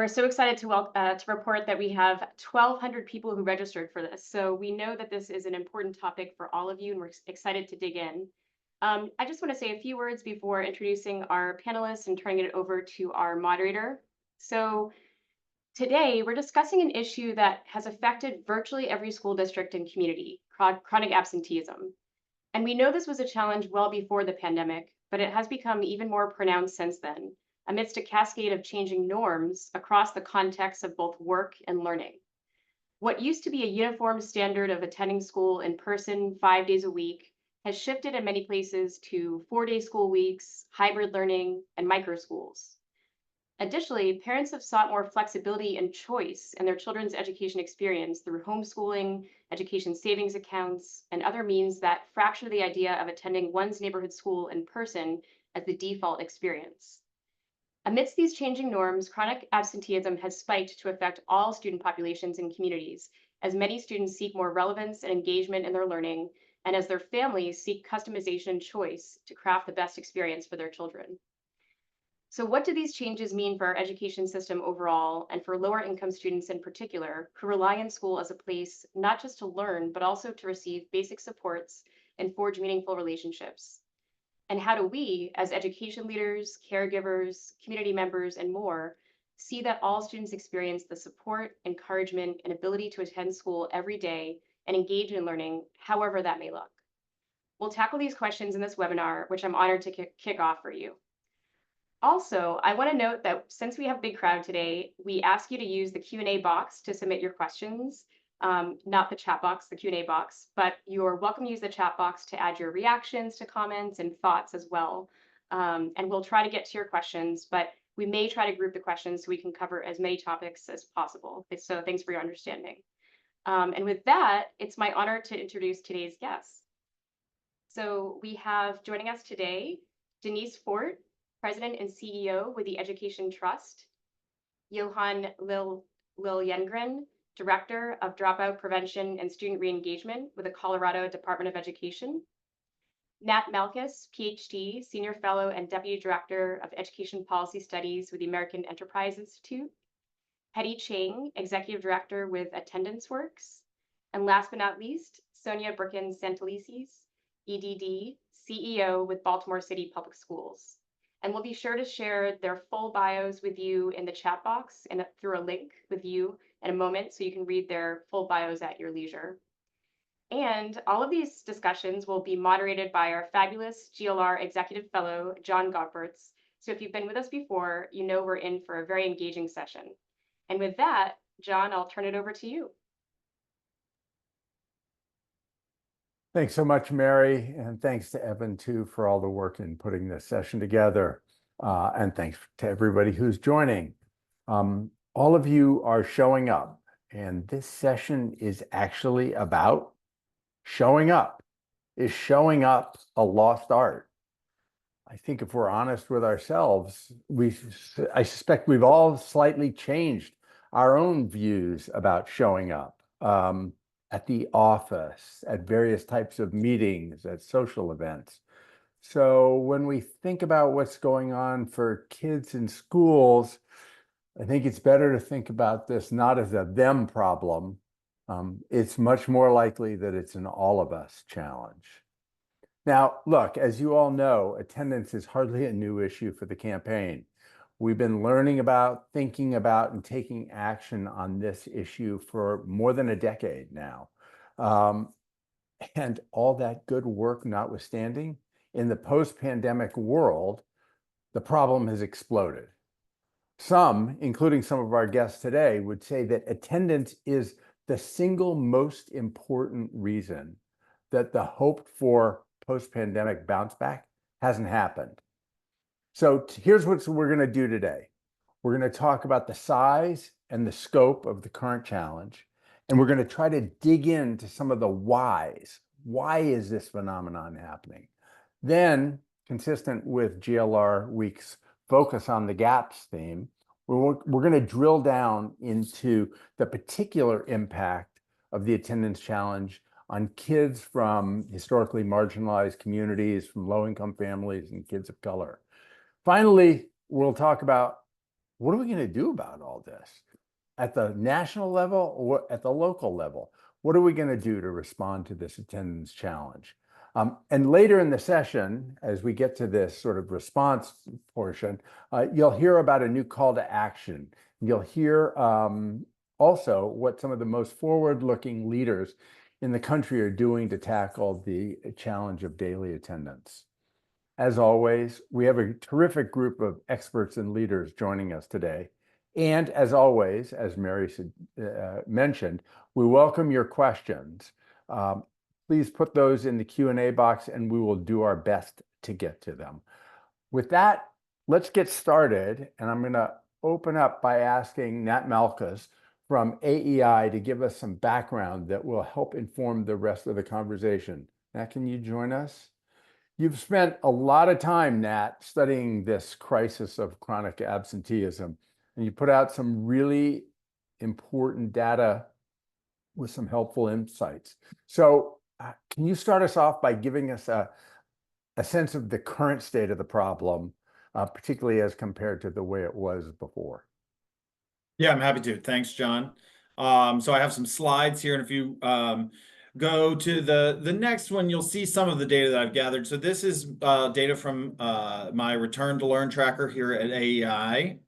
we're so excited to report that we have 1,200 people who registered for this. So we know that this is an important topic for all of you, and we're excited to dig in. I just want to say a few words before introducing our panelists and turning it over to our moderator. So today, we're discussing an issue that has affected virtually every school district and community, chronic absenteeism. And we know this was a challenge well before the pandemic, but it has become even more pronounced since then, amidst a cascade of changing norms across the context of both work and learning. What used to be a uniform standard of attending school in person 5 days a week has shifted in many places to 4-day school weeks, hybrid learning, and micro schools. Additionally, parents have sought more flexibility and choice in their children's education experience through homeschooling, education savings accounts, and other means that fracture the idea of attending one's neighborhood school in person as the default experience. Amidst these changing norms, chronic absenteeism has spiked to affect all student populations and communities, as many students seek more relevance and engagement in their learning, and as their families seek customization and choice to craft the best experience for their children. So what do these changes mean for our education system overall and for lower income students in particular who rely on school as a place not just to learn, but also to receive basic supports and forge meaningful relationships? And how do we, as education leaders, caregivers, community members, and more, see that all students experience the support, encouragement, and ability to attend school every day and engage in learning, however that may look? We'll tackle these questions in this webinar, which I'm honored to kick off for you. Also, I want to note that since we have a big crowd today, we ask you to use the Q&A box to submit your questions, not the chat box, the Q&A box, but you're welcome to use the chat box to add your reactions to comments and thoughts as well. And we'll try to get to your questions, but we may try to group the questions so we can cover as many topics as possible. So thanks for your understanding. And with that, it's my honor to introduce today's guests. So we have joining us today, Denise Fort, President and CEO with the Education Trust, Johan Liljengren, Director of Dropout Prevention and Student Reengagement with the Colorado Department of Education, Nat Malkus, PhD, Senior Fellow and Deputy Director of Education Policy Studies with the American Enterprise Institute, Hetty Chang, Executive Director with Attendance Works, and last but not least, Sonia Birkin-Santelises, EDD, CEO with Baltimore City Public Schools. And we'll be sure to share their full bios with you in the chat box and through a link with you in a moment so you can read their full bios at your leisure. And all of these discussions will be moderated by our fabulous GLR Executive Fellow, John Gogberts. So if you've been with us before, you know we're in for a very engaging session. And with that, John, I'll turn it over to you. Thanks so much, Mary, and thanks to Evan, too, for all the work in putting this session together. And thanks to everybody who's joining. All of you are showing up, and this session is actually about showing up. Is showing up a lost art? I think if we're honest with ourselves, I suspect we've all slightly changed our own views about showing up. At the office, at various types of meetings, at social events. So when we think about what's going on for kids in schools, I think it's better to think about this not as a them problem. It's much more likely that it's an all of us challenge. Now, look, as you all know, attendance is hardly a new issue for the campaign. We've been learning about, thinking about, and taking action on this issue for more than a decade now. And all that good work notwithstanding, in the post-pandemic world, the problem has exploded. Some, including some of our guests today, would say that attendance is the single most important reason that the hoped for post-pandemic bounce back hasn't happened. So here's what we're going to do today. We're going to talk about the size and the scope of the current challenge, and we're going to try to dig into some of the whys. Why is this phenomenon happening? Then, consistent with GLR Week's focus on the gaps theme, we're going to drill down into the particular impact of the attendance challenge on kids from historically marginalized communities, from low-income families, and kids of color. Finally, we'll talk about what are we going to do about all this? At the national level or at the local level? What are we going to do to respond to this attendance challenge? And later in the session, as we get to this sort of response portion, you'll hear about a new call to action. You'll hear also what some of the most forward-looking leaders in the country are doing to tackle the challenge of daily attendance. As always, we have a terrific group of experts and leaders joining us today. And as always, as Mary mentioned, we welcome your questions. Please put those in the Q&A box and we will do our best to get to them. With that, let's get started. And I'm going to open up by asking Nat Malkus from AEI to give us some background that will help inform the rest of the conversation. Nat, can you join us? You've spent a lot of time, Nat, studying this crisis of chronic absenteeism, and you put out some really important data with some helpful insights. So can you start us off by giving us a sense of the current state of the problem, particularly as compared to the way it was before? Yeah, I'm happy to. Thanks, John. So I have some slides here, and if you go to the next one, you'll see some of the data that I've gathered. So this is data from my Return to Learn tracker here at AEI.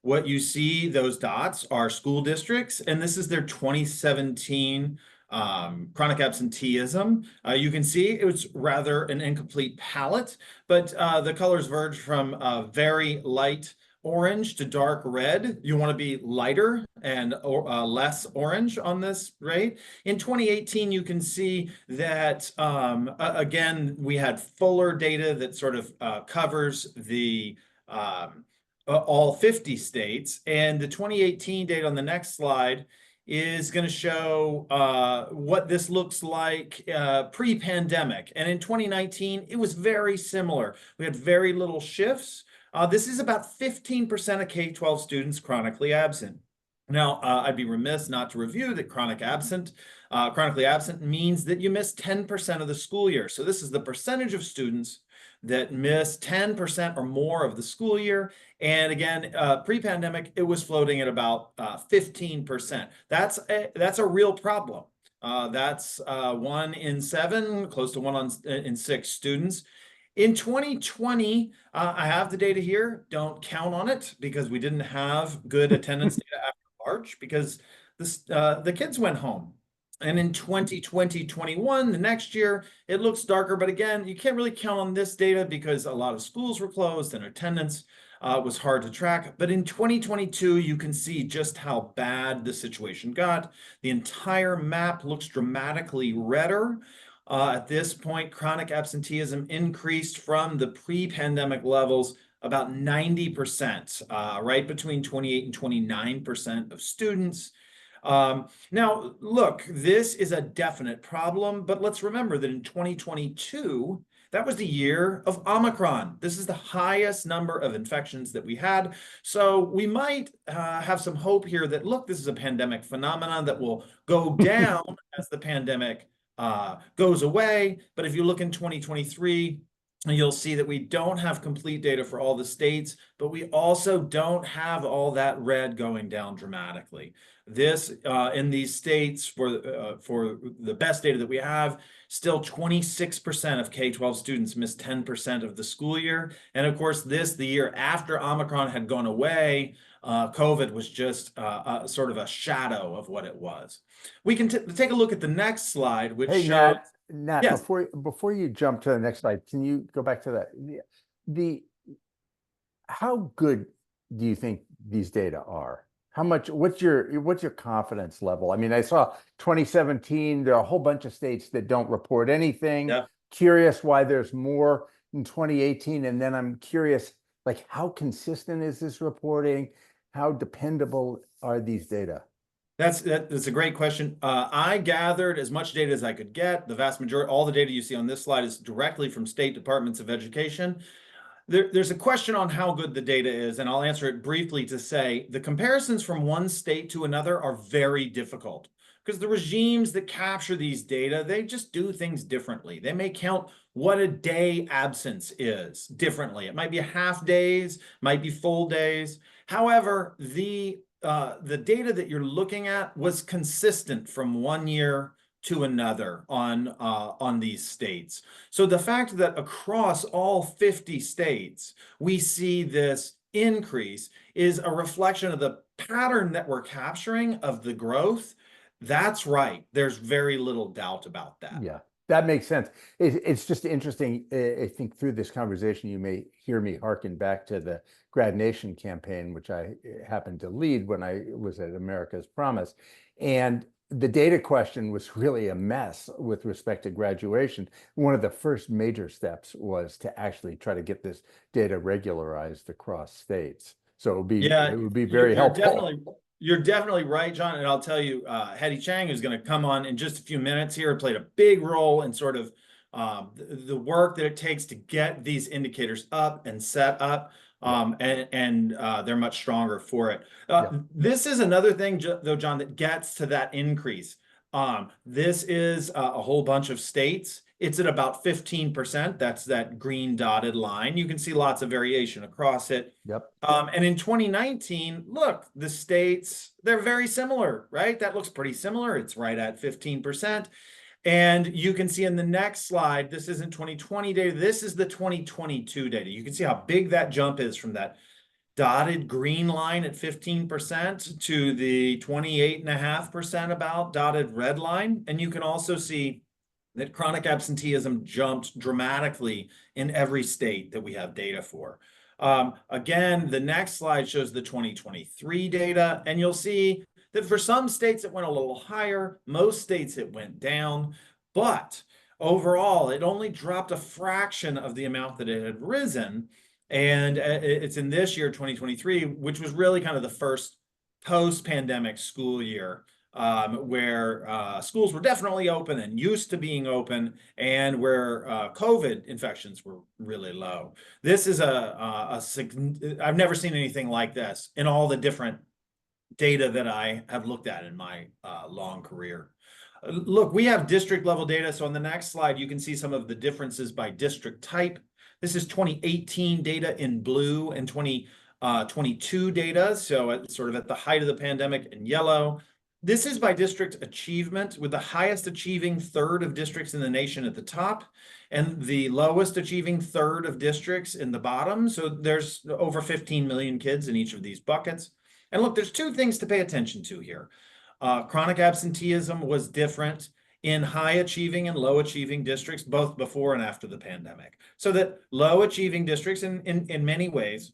What you see, those dots, are school districts, and this is their 2017 chronic absenteeism. You can see it was rather an incomplete palette, but the colors verge from very light orange to dark red. You want to be lighter and less orange on this rate. In 2018, you can see that, again, we had fuller data that sort of covers the all 50 states. And the 2018 data on the next slide is going to show what this looks like pre-pandemic. And in 2019, it was very similar. We had very little shifts. This is about 15% of K-12 students chronically absent. Now, I'd be remiss not to review that chronically absent means that you miss 10% of the school year. So this is the percentage of students that miss 10% or more of the school year. And again, pre-pandemic, it was floating at about 15%. That's a real problem. That's 1 in 7, close to 1 in 6 students. In 2020, I have the data here. Don't count on it because we didn't have good attendance data after March because the kids went home. And in 2020-21, the next year, it looks darker. But again, you can't really count on this data because a lot of schools were closed and attendance was hard to track. But in 2022, you can see just how bad the situation got. The entire map looks dramatically redder. At this point, chronic absenteeism increased from the pre-pandemic levels about 90%, right between 28 and 29% of students. Now, look, this is a definite problem, but let's remember that in 2022, that was the year of Omicron. This is the highest number of infections that we had. So we might have some hope here that, look, this is a pandemic phenomenon that will go down as the pandemic goes away. But if you look in 2023, you'll see that we don't have complete data for all the states, but we also don't have all that red going down dramatically. This in these states for the best data that we have, still 26% of K-12 students miss 10% of the school year. And of course, the year after Omicron had gone away, COVID was just sort of a shadow of what it was. We can take a look at the next slide, which shows. Nat, yes. before you jump to the next slide, can you go back to that? How good do you think these data are? What's your confidence level? I mean, I saw 2017, there are a whole bunch of states that don't report anything. Yeah. Curious why there's more in 2018. And then I'm curious, like, how consistent is this reporting? How dependable are these data? That's a great question. I gathered as much data as I could get. The vast majority, all the data you see on this slide is directly from state departments of education. There's a question on how good the data is, and I'll answer it briefly to say the comparisons from one state to another are very difficult because the regimes that capture these data, they just do things differently. They may count what a day absence is differently. It might be half days, might be full days. However, the data that you're looking at was consistent from one year to another on these states. So the fact that across all 50 states, we see this increase is a reflection of the pattern that we're capturing of the growth. That's right. There's very little doubt about that. Yeah, that makes sense. It's just interesting. I think through this conversation, you may hear me harken back to the Grad Nation campaign, which I happened to lead when I was at America's Promise. And the data question was really a mess with respect to graduation. One of the first major steps was to actually try to get this data regularized across states. So it would be very helpful. You're definitely right, John. And I'll tell you, Hetty Chang, who's going to come on in just a few minutes here, played a big role in sort of the work that it takes to get these indicators up and set up. And they're much stronger for it. This is another thing, though, John, that gets to that increase. This is a whole bunch of states. It's at about 15%. That's that green dotted line. You can see lots of variation across it. Yep. And in 2019, look, the states, they're very similar, right? That looks pretty similar. It's right at 15%. And you can see in the next slide, this isn't 2020 data. This is the 2022 data. You can see how big that jump is from that dotted green line at 15% to the 28.5% about dotted red line. And you can also see that chronic absenteeism jumped dramatically in every state that we have data for. Again, the next slide shows the 2023 data, and you'll see that for some states it went a little higher, most states it went down, but overall it only dropped a fraction of the amount that it had risen. And it's in this year, 2023, which was really kind of the first post-pandemic school year, where schools were definitely open and used to being open, and where COVID infections were really low. This is I've never seen anything like this in all the different data that I have looked at in my long career. Look, we have district level data. So on the next slide, you can see some of the differences by district type. This is 2018 data in blue and 2022 data. So sort of at the height of the pandemic in yellow. This is by district achievement, with the highest achieving third of districts in the nation at the top and the lowest achieving third of districts in the bottom. So there's over 15 million kids in each of these buckets. And look, there's two things to pay attention to here. Chronic absenteeism was different in high achieving and low achieving districts, both before and after the pandemic. So that low achieving districts, in many ways,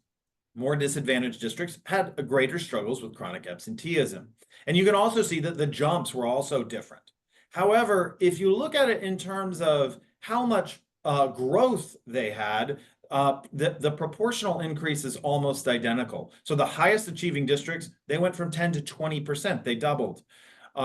more disadvantaged districts, had a greater struggles with chronic absenteeism. And you can also see that the jumps were also different. However, if you look at it in terms of how much growth they had, the proportional increase is almost identical. So the highest achieving districts, they went from 10 to 20%, they doubled.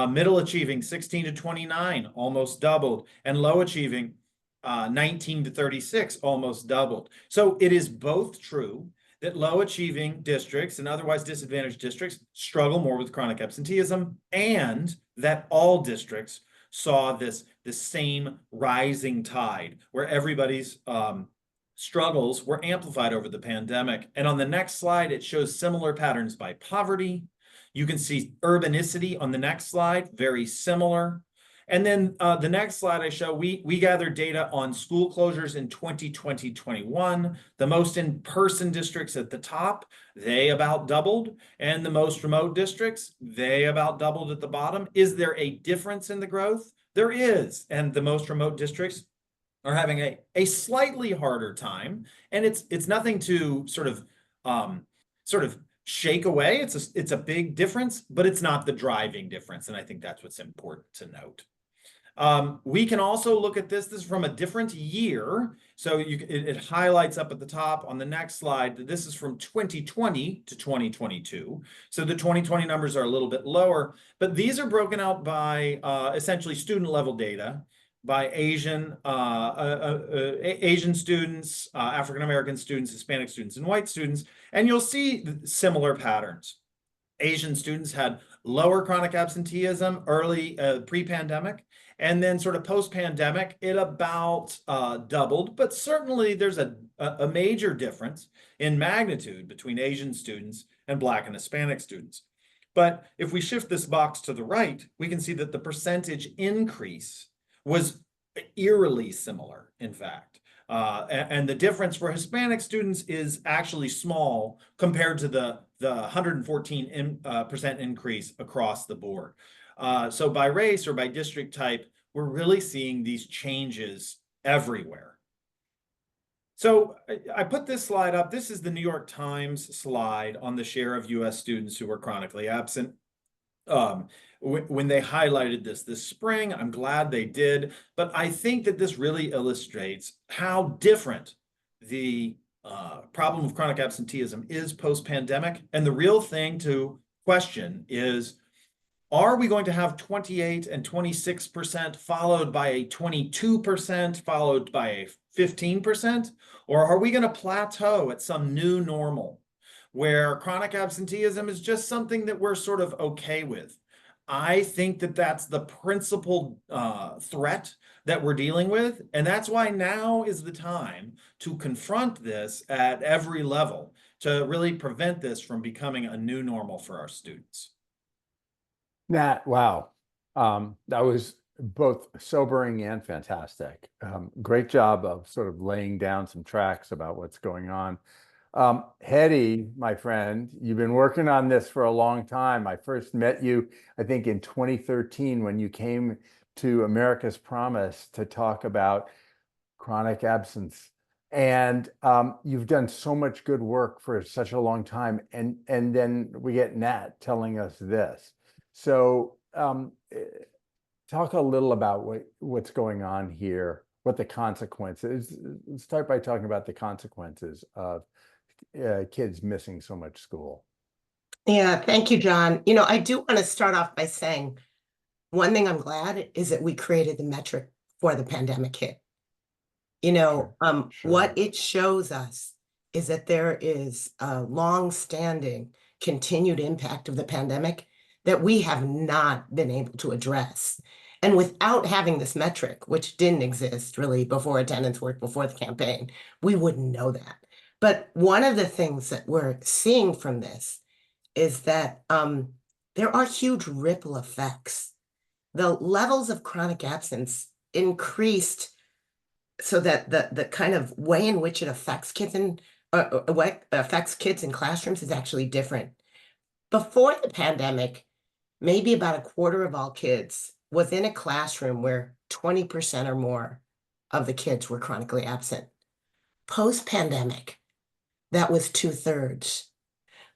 Middle achieving 16 to 29, almost doubled. And low achieving 19 to 36, almost doubled. So it is both true that low achieving districts and otherwise disadvantaged districts struggle more with chronic absenteeism, and that all districts saw this same rising tide where everybody's struggles were amplified over the pandemic. And on the next slide, it shows similar patterns by poverty. You can see urbanicity on the next slide, very similar. And then the next slide I show, we gathered data on school closures in 2020-21. The most in-person districts at the top, they about doubled. And the most remote districts, they about doubled at the bottom. Is there a difference in the growth? There is. And the most remote districts are having a slightly harder time. And it's nothing to sort of shake away. It's a big difference, but it's not the driving difference. And I think that's what's important to note. We can also look at this is from a different year. So it highlights up at the top on the next slide that this is from 2020 to 2022. So the 2020 numbers are a little bit lower, but these are broken out by essentially student level data by Asian students, African-American students, Hispanic students, and white students. And you'll see similar patterns. Asian students had lower chronic absenteeism early pre-pandemic, and then sort of post-pandemic, it about doubled. But certainly there's a major difference in magnitude between Asian students and Black and Hispanic students. But if we shift this box to the right, we can see that the percentage increase was eerily similar, in fact. And the difference for Hispanic students is actually small compared to the 114% increase across the board. So by race or by district type, we're really seeing these changes everywhere. So I put this slide up. This is the New York Times slide on the share of US students who are chronically absent. When they highlighted this spring, I'm glad they did, but I think that this really illustrates how different the problem of chronic absenteeism is post-pandemic. And the real thing to question is, are we going to have 28 and 26% followed by a 22% followed by a 15%? Or are we going to plateau at some new normal where chronic absenteeism is just something that we're sort of okay with? I think that that's the principal threat that we're dealing with. And that's why now is the time to confront this at every level to really prevent this from becoming a new normal for our students. Nat, wow. That was both sobering and fantastic. Great job of sort of laying down some tracks about what's going on. Hetty, my friend, you've been working on this for a long time. I first met you, I think, in 2013 when you came to America's Promise to talk about chronic absence. And you've done so much good work for such a long time. And then we get Nat telling us this. So talk a little about what's going on here, what the consequences. Let's start by talking about the consequences of kids missing so much school. Yeah, thank you, John. You know, I do want to start off by saying one thing I'm glad is that we created the metric for the pandemic hit. You know, Sure. what it shows us is that there is a long-standing continued impact of the pandemic that we have not been able to address. And without having this metric, which didn't exist really before attendance work, before the campaign, we wouldn't know that. But one of the things that we're seeing from this is that there are huge ripple effects. The levels of chronic absence increased so that the kind of way in which it affects kids in classrooms is actually different. Before the pandemic, maybe about a quarter of all kids was in a classroom where 20% or more of the kids were chronically absent. Post-pandemic, that was 2/3.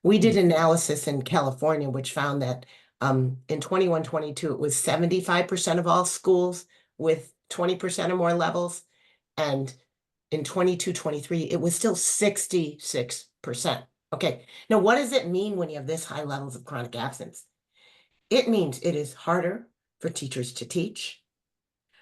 We did analysis in California, which found that in 21-22, it was 75% of all schools with 20% or more levels. And in 22-23, it was still 66%. Okay, now what does it mean when you have this high levels of chronic absence? It means it is harder for teachers to teach,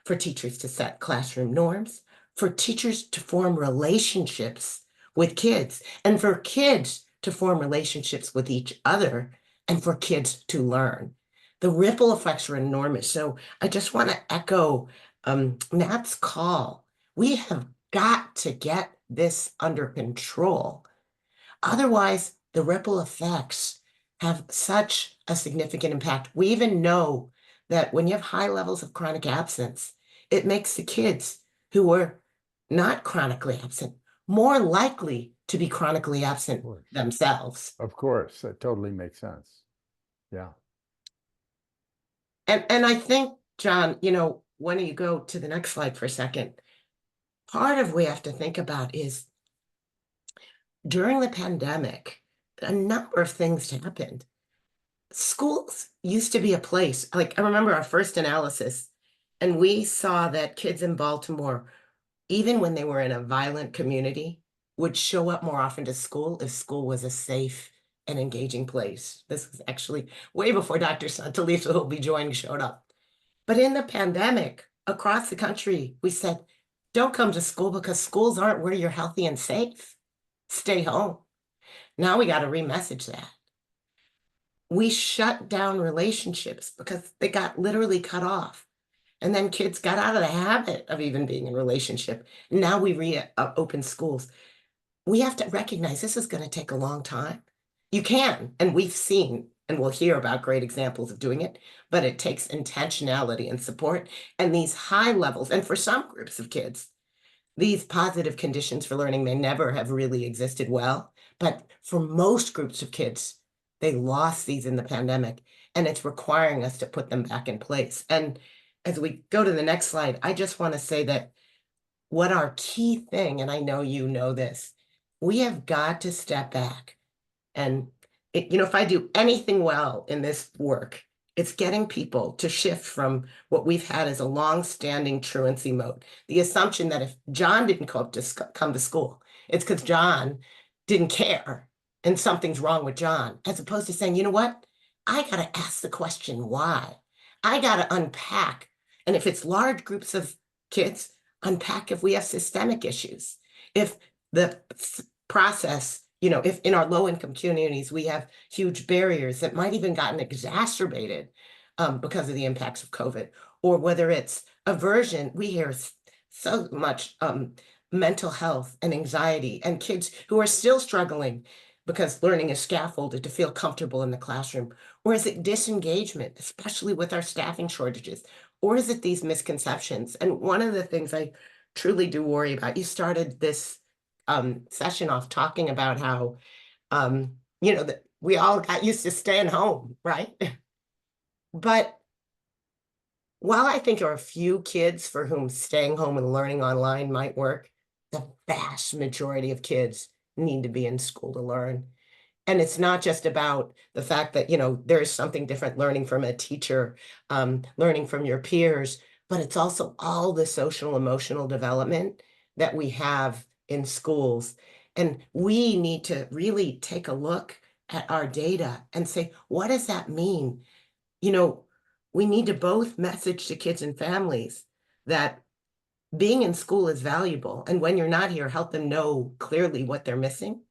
for teachers to set classroom norms, for teachers to form relationships with kids, and for kids to form relationships with each other, and for kids to learn. The ripple effects are enormous. So I just want to echo Nat's call. We have got to get this under control. Otherwise, the ripple effects have such a significant impact. We even know that when you have high levels of chronic absence, it makes the kids who were not chronically absent more likely to be chronically absent themselves. Of course, that totally makes sense. Yeah. And I think, John, you know, when you go to the next slide for a second, part of what we have to think about is during the pandemic, a number of things happened. Schools used to be a place, like I remember our first analysis, and we saw that kids in Baltimore, even when they were in a violent community, would show up more often to school if school was a safe and engaging place. This was actually way before Dr. Santeliso, who will be joining, showed up. But in the pandemic, across the country, we said, don't come to school because schools aren't where you're healthy and safe. Stay home. Now we got to remessage that. We shut down relationships because they got literally cut off. And then kids got out of the habit of even being in a relationship. Now we reopen schools. We have to recognize this is going to take a long time. You can, and we've seen, and we'll hear about great examples of doing it, but it takes intentionality and support and these high levels. And for some groups of kids, these positive conditions for learning may never have really existed well, but for most groups of kids, they lost these in the pandemic, and it's requiring us to put them back in place. And as we go to the next slide, I just want to say that what our key thing, and I know you know this, we have got to step back. And if I do anything well in this work, it's getting people to shift from what we've had as a long-standing truancy mode. The assumption that if John didn't come to school, it's because John didn't care and something's wrong with John, as opposed to saying, you know what? I got to ask the question, why? I got to unpack. And if it's large groups of kids, unpack if we have systemic issues. If the process, if in our low-income communities, we have huge barriers that might even gotten exacerbated because of the impacts of COVID, or whether it's aversion, we hear so much mental health and anxiety, and kids who are still struggling because learning is scaffolded to feel comfortable in the classroom. Or is it disengagement, especially with our staffing shortages? Or is it these misconceptions? And one of the things I truly do worry about, you started this session off talking about how, that we all got used to staying home, right? But while I think there are a few kids for whom staying home and learning online might work, the vast majority of kids need to be in school to learn. And it's not just about the fact that, there's something different learning from a teacher, learning from your peers, but it's also all the social emotional development that we have in schools. And we need to really take a look at our data and say, what does that mean? We need to both message to kids and families that being in school is valuable. And when you're not here, help them know clearly what they're missing.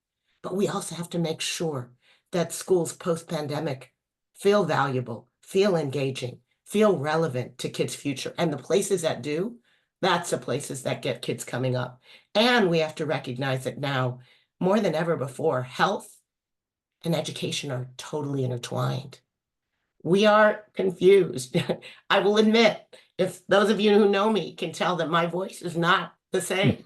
But we also have to make sure that schools post-pandemic feel valuable, feel engaging, feel relevant to kids' future. And the places that do, that's the places that get kids coming up. And we have to recognize that now, more than ever before, health and education are totally intertwined. We are confused. I will admit, if those of you who know me can tell that my voice is not the same.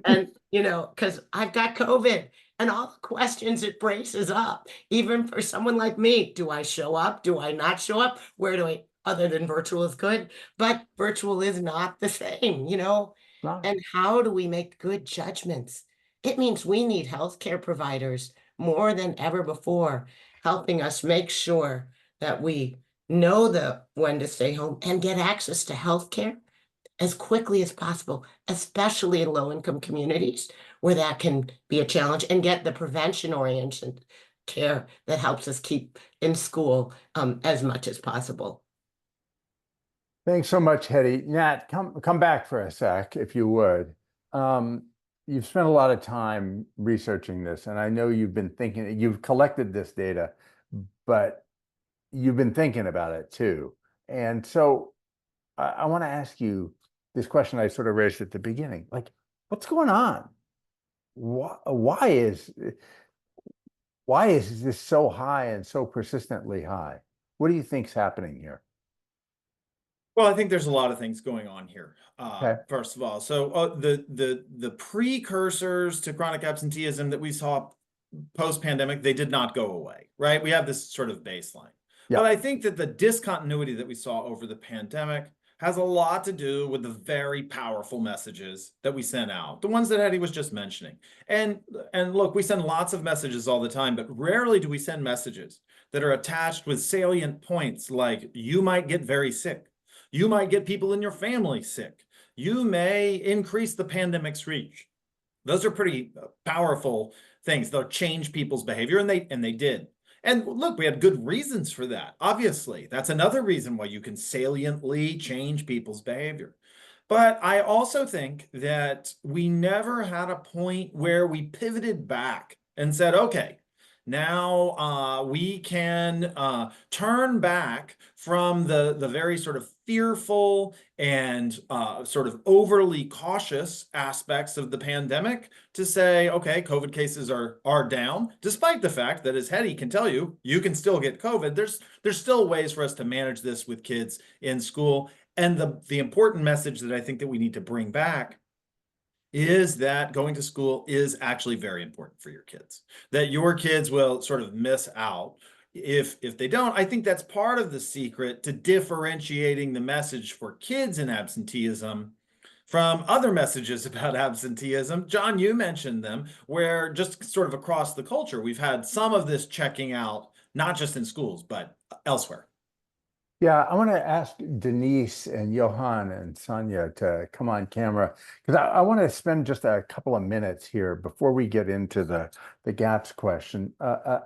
And, because I've got COVID and all the questions it braces up, even for someone like me, do I show up? Do I not show up? Where do I, other than virtual is good, but virtual is not the same, Wow. And how do we make good judgments? It means we need healthcare providers more than ever before, helping us make sure that we know when to stay home and get access to healthcare as quickly as possible, especially in low-income communities where that can be a challenge, and get the prevention-oriented care that helps us keep in school as much as possible. Thanks so much, Hetty. Nat, come back for a sec, if you would. You've spent a lot of time researching this, and I know you've been thinking, you've collected this data, but you've been thinking about it too. And so I want to ask you this question I sort of raised at the beginning, like, what's going on? Why is this so high and so persistently high? What do you think's happening here? Well, I think there's a lot of things going on here. Okay. First of all, so the precursors to chronic absenteeism that we saw post-pandemic, they did not go away, right? We have this sort of baseline. Yeah. But I think that the discontinuity that we saw over the pandemic has a lot to do with the very powerful messages that we sent out, the ones that Eddie was just mentioning. And look, we send lots of messages all the time, but rarely do we send messages that are attached with salient points like, you might get very sick. You might get people in your family sick. You may increase the pandemic's reach. Those are pretty powerful things. They'll change people's behavior, and they did. And look, we had good reasons for that. Obviously, that's another reason why you can saliently change people's behavior. But I also think that we never had a point where we pivoted back and said, okay, Now we can turn back from the very sort of fearful and sort of overly cautious aspects of the pandemic to say, okay, COVID cases are down, despite the fact that, as Hetty can tell you, you can still get COVID. There's still ways for us to manage this with kids in school. And the important message that I think that we need to bring back is that going to school is actually very important for your kids, that your kids will sort of miss out if they don't. I think that's part of the secret to differentiating the message for kids in absenteeism from other messages about absenteeism. John, you mentioned them, where just sort of across the culture, we've had some of this checking out, not just in schools, but elsewhere. Yeah, I want to ask Denise and Johan and Sonia to come on camera because I want to spend just a couple of minutes here before we get into the gaps question,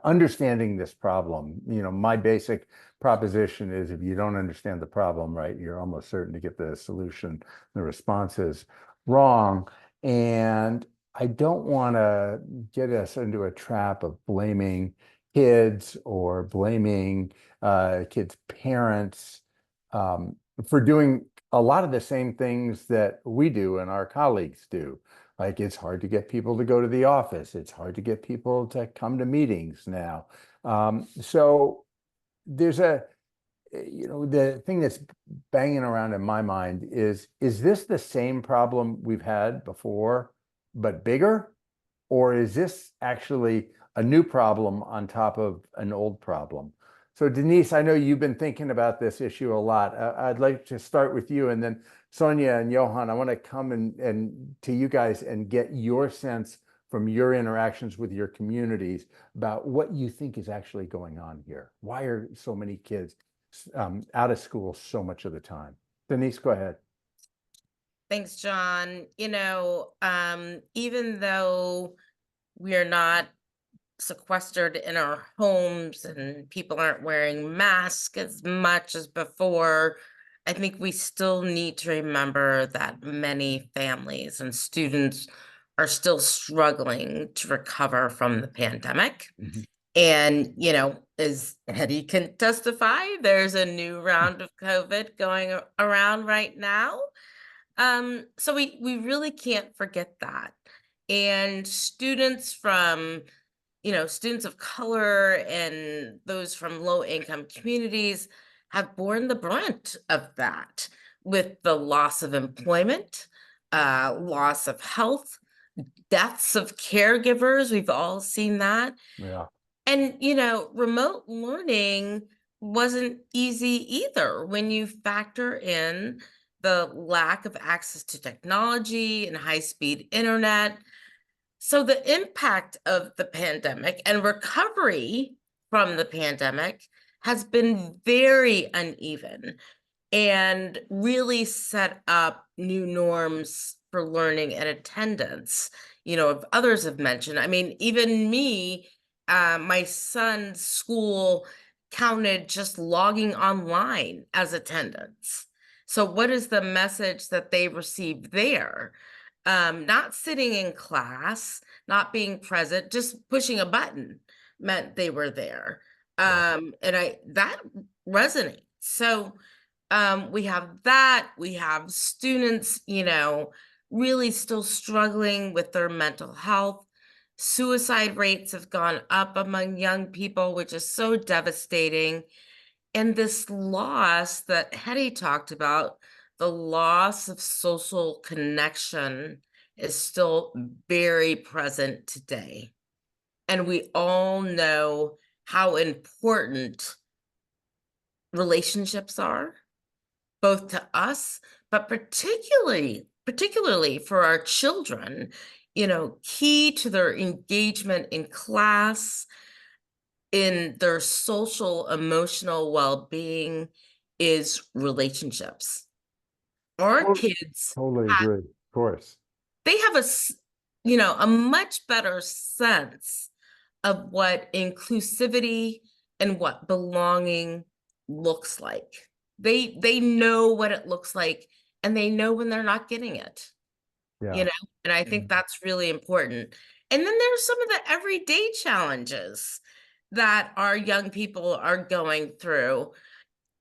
understanding this problem. You know, my basic proposition is if you don't understand the problem right, you're almost certain to get the solution, the responses wrong. And I don't want to get us into a trap of blaming kids or blaming kids' parents for doing a lot of the same things that we do and our colleagues do. Like it's hard to get people to go to the office. It's hard to get people to come to meetings now. So there's the thing that's banging around in my mind is this the same problem we've had before, but bigger? Or is this actually a new problem on top of an old problem? So Denise, I know you've been thinking about this issue a lot. I'd like to start with you, and then Sonia and Johan, I want to come and to you guys and get your sense from your interactions with your communities about what you think is actually going on here. Why are so many kids out of school so much of the time? Denise, go ahead. Thanks, John. Even though we are not sequestered in our homes and people aren't wearing masks as much as before, I think we still need to remember that many families and students are still struggling to recover from the pandemic. Mhm. And, as Hetty can testify, there's a new round of COVID going around right now. So we really can't forget that. And students of color and those from low income communities have borne the brunt of that with the loss of employment, loss of health, deaths of caregivers. We've all seen that. Yeah. And, remote learning wasn't easy either when you factor in the lack of access to technology and high-speed internet. So the impact of the pandemic and recovery from the pandemic has been very uneven and really set up new norms for learning and attendance. If others have mentioned, I mean, even me, my son's school counted just logging online as attendance. So what is the message that they received there? Not sitting in class, not being present, just pushing a button meant they were there. And that resonates. So we have that. We have students, really still struggling with their mental health. Suicide rates have gone up among young people, which is so devastating. And this loss that Hetty talked about, the loss of social connection, is still very present today. And we all know how important relationships are, both to us, but particularly for our children. Key to their engagement in class, in their social, emotional well-being is relationships. Our kids, Totally agree, of course. they have a much better sense of what inclusivity and what belonging looks like. They know what it looks like, and they know when they're not getting it. Yeah. And I think that's really important. And then there's some of the everyday challenges that our young people are going through.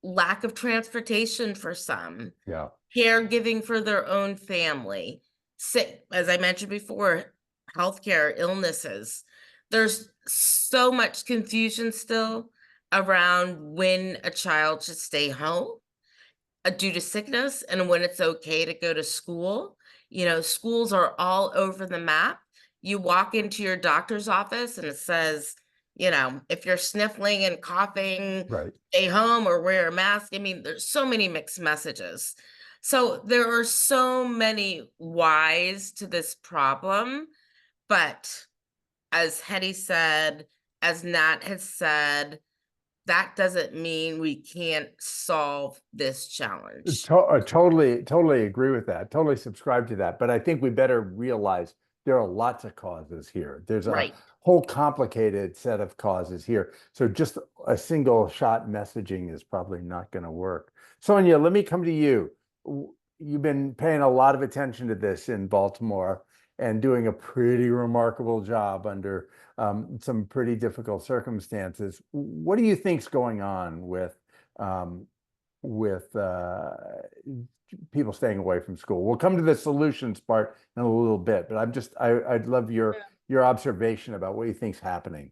Lack of transportation for some, Yeah. caregiving for their own family, sick, as I mentioned before, healthcare, illnesses. There's so much confusion still around when a child should stay home due to sickness and when it's okay to go to school. You know, schools are all over the map. You walk into your doctor's office and it says, you know, if you're sniffling and coughing, Right. stay home or wear a mask. I mean, there's so many mixed messages. So there are so many whys to this problem. But as Hetty said, as Nat has said, that doesn't mean we can't solve this challenge. Totally agree with that. Totally subscribe to that. But I think we better realize there are lots of causes here. There's a Right. whole complicated set of causes here. So just a single shot messaging is probably not going to work. Sonia, let me come to you. You've been paying a lot of attention to this in Baltimore and doing a pretty remarkable job under some pretty difficult circumstances. What do you think's going on with people staying away from school? We'll come to the solutions part in a little bit, but I'd love your observation about what you think's happening.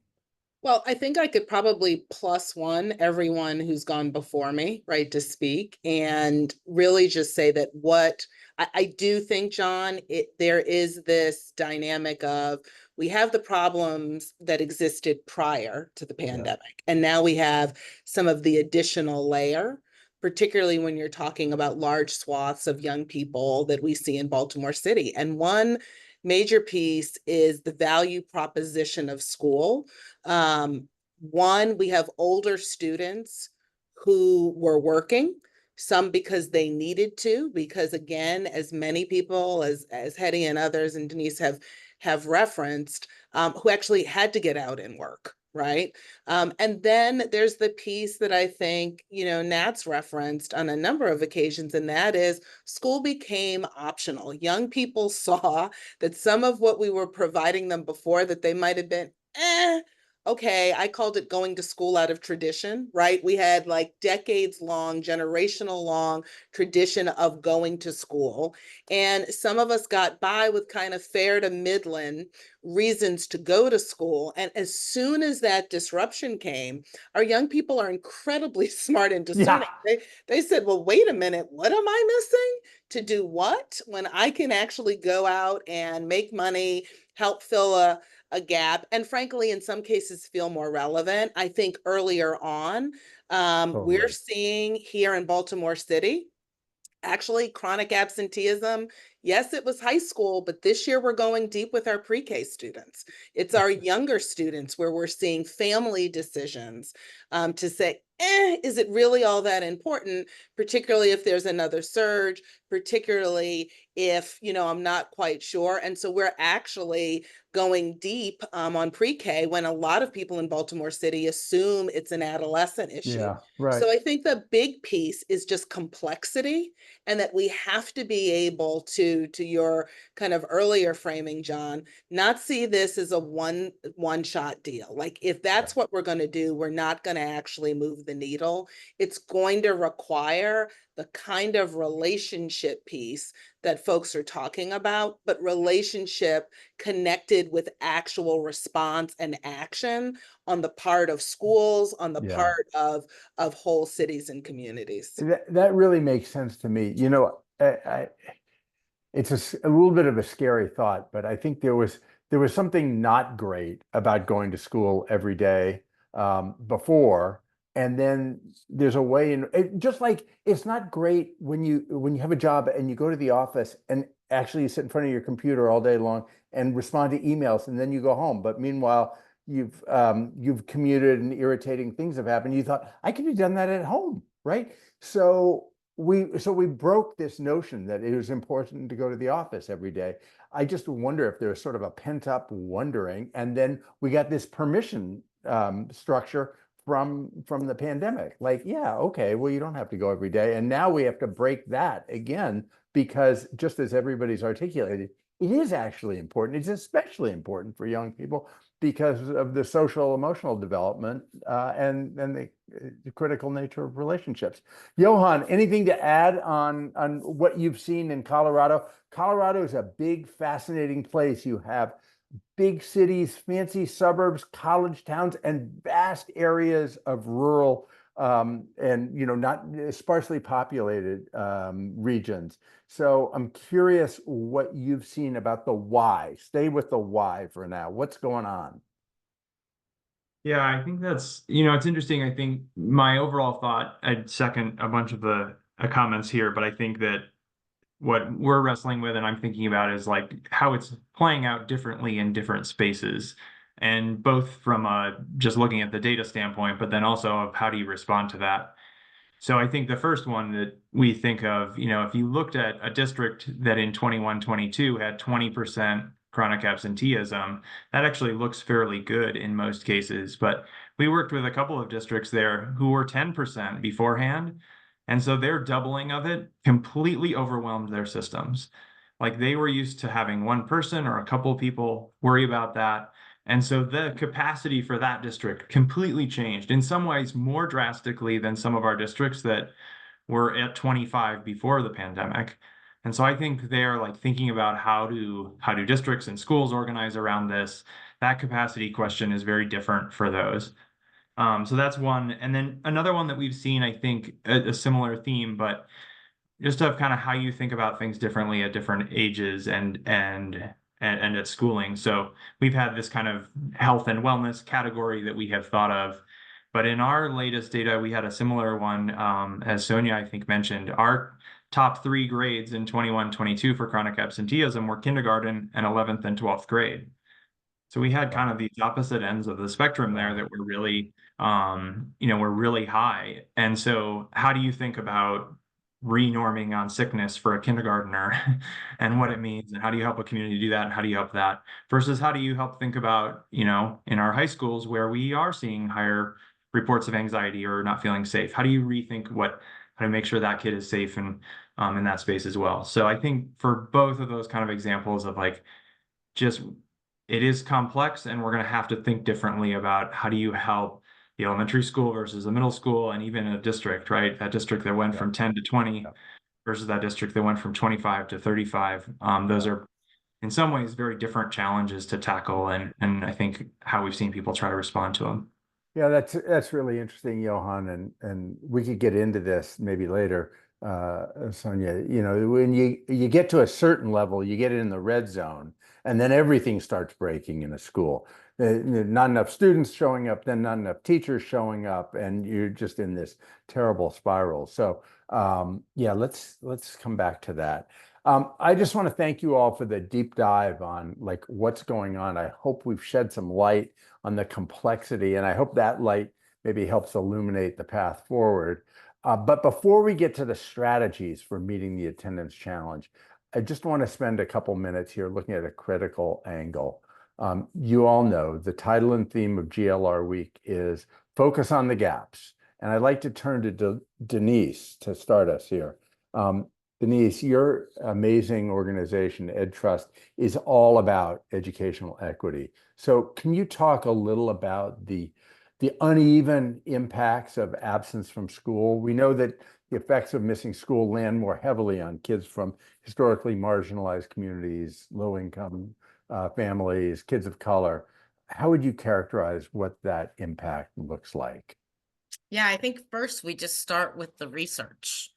Well, I think I could probably +1 everyone who's gone before me, right, to speak, and really just say that what I do think, John, there is this dynamic of we have the problems that existed prior to the pandemic, and now we have some of the additional layer, particularly when you're talking about large swaths of young people that we see in Baltimore City. And one major piece is the value proposition of school. One, we have older students who were working, some because they needed to, because again, as many people as Hetty and others and Denise have referenced, who actually had to get out and work, right? And then there's the piece that I think, you know, Nat's referenced on a number of occasions, and that is school became optional. Young people saw that some of what we were providing them before that they might have been, okay, I called it going to school out of tradition, right? We had like decades long, generational long tradition of going to school. And some of us got by with kind of fair to midland reasons to go to school. And as soon as that disruption came, our young people are incredibly smart and discerning. They said, well, wait a minute, what am I missing? To do what? When I can actually go out and make money, help fill a gap, and frankly, in some cases, feel more relevant. I think earlier on, we're seeing here in Baltimore City, actually chronic absenteeism. Yes, it was high school, but this year we're going deep with our pre-K students. It's our younger students where we're seeing family decisions to say, is it really all that important? Particularly if there's another surge, particularly if, you know, I'm not quite sure. And so we're actually going deep on pre-K when a lot of people in Baltimore City assume it's an adolescent issue. Yeah, right. So I think the big piece is just complexity, and that we have to be able to your kind of earlier framing, John, not see this as a one shot deal. Like if that's what we're going to do, we're not going to actually move the needle. It's going to require the kind of relationship piece that folks are talking about, but relationship connected with actual response and action on the part of schools, on the part of whole cities and communities. That really makes sense to me. You know, it's a little bit of a scary thought, but I think there was something not great about going to school every day before. And then there's a way in, just like it's not great when you have a job and you go to the office and actually you sit in front of your computer all day long and respond to emails and then you go home. But meanwhile, you've commuted and irritating things have happened. You thought, I could have done that at home, right? So we broke this notion that it was important to go to the office every day. I just wonder if there's sort of a pent up wondering, and then we got this permission structure from the pandemic. Like, yeah, okay, well, you don't have to go every day. And now we have to break that again, because just as everybody's articulated, it is actually important. It's especially important for young people because of the social emotional development and the critical nature of relationships. Johan, anything to add on what you've seen in Colorado? Colorado is a big, fascinating place. You have big cities, fancy suburbs, college towns, and vast areas of rural and not sparsely populated regions. So I'm curious what you've seen about the why. Stay with the why for now. What's going on? Yeah, I think that's, it's interesting. I think my overall thought, I'd second a bunch of the comments here, but I think that what we're wrestling with and I'm thinking about is like how it's playing out differently in different spaces. And both from just looking at the data standpoint, but then also of how do you respond to that? So I think the first one that we think of, if you looked at a district that in 21-22 had 20% chronic absenteeism, that actually looks fairly good in most cases. But we worked with a couple of districts there who were 10% beforehand. And so their doubling of it completely overwhelmed their systems. Like they were used to having one person or a couple of people worry about that. And so the capacity for that district completely changed, in some ways more drastically than some of our districts that were at 25 before the pandemic. And so I think they're like thinking about how do districts and schools organize around this. That capacity question is very different for those. So that's one. And then another one that we've seen, I think, a similar theme, but just of kind of how you think about things differently at different ages and at schooling. So we've had this kind of health and wellness category that we have thought of. But in our latest data, we had a similar one, as Sonia, I think, mentioned. Our top 3 grades in 21-22 for chronic absenteeism were kindergarten and 11th and 12th grade. So we had kind of these opposite ends of the spectrum there that were really, were really high. And so how do you think about renorming on sickness for a kindergartner and what it means, and how do you help a community do that, and how do you help that versus how do you help think about, in our high schools where we are seeing higher reports of anxiety or not feeling safe, how do you rethink how to make sure that kid is safe and in that space as well? So I think for both of those kind of examples of like just it is complex, and we're going to have to think differently about how do you help the elementary school versus the middle school, and even a district, right? That district that went from 10 to 20 versus that district that went from 25 to 35. Those are in some ways very different challenges to tackle, and I think how we've seen people try to respond to them. Yeah, that's really interesting, Johan, and we could get into this maybe later, Sonia. When you get to a certain level, you get in the red zone, and then everything starts breaking in a school. Not enough students showing up, then not enough teachers showing up, and you're just in this terrible spiral. So yeah, let's come back to that. I just want to thank you all for the deep dive on like what's going on. I hope we've shed some light on the complexity, and I hope that light maybe helps illuminate the path forward. But before we get to the strategies for meeting the attendance challenge, I just want to spend a couple minutes here looking at a critical angle. You all know the title and theme of GLR Week is Focus on the Gaps. And I'd like to turn to Denise to start us here. Denise, your amazing organization, EdTrust, is all about educational equity. So can you talk a little about the uneven impacts of absence from school? We know that the effects of missing school land more heavily on kids from historically marginalized communities, low-income families, kids of color. How would you characterize what that impact looks like? Yeah, I think first we just start with the research.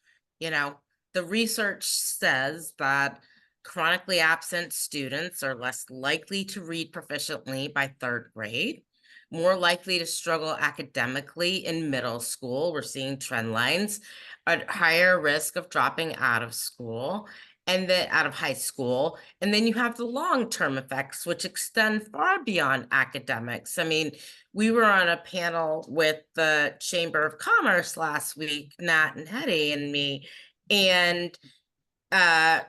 The research says that chronically absent students are less likely to read proficiently by 3rd grade, more likely to struggle academically in middle school. We're seeing trend lines at higher risk of dropping out of school and then out of high school. And then you have the long-term effects, which extend far beyond academics. I mean, we were on a panel with the Chamber of Commerce last week, Nat and Hetty and me, and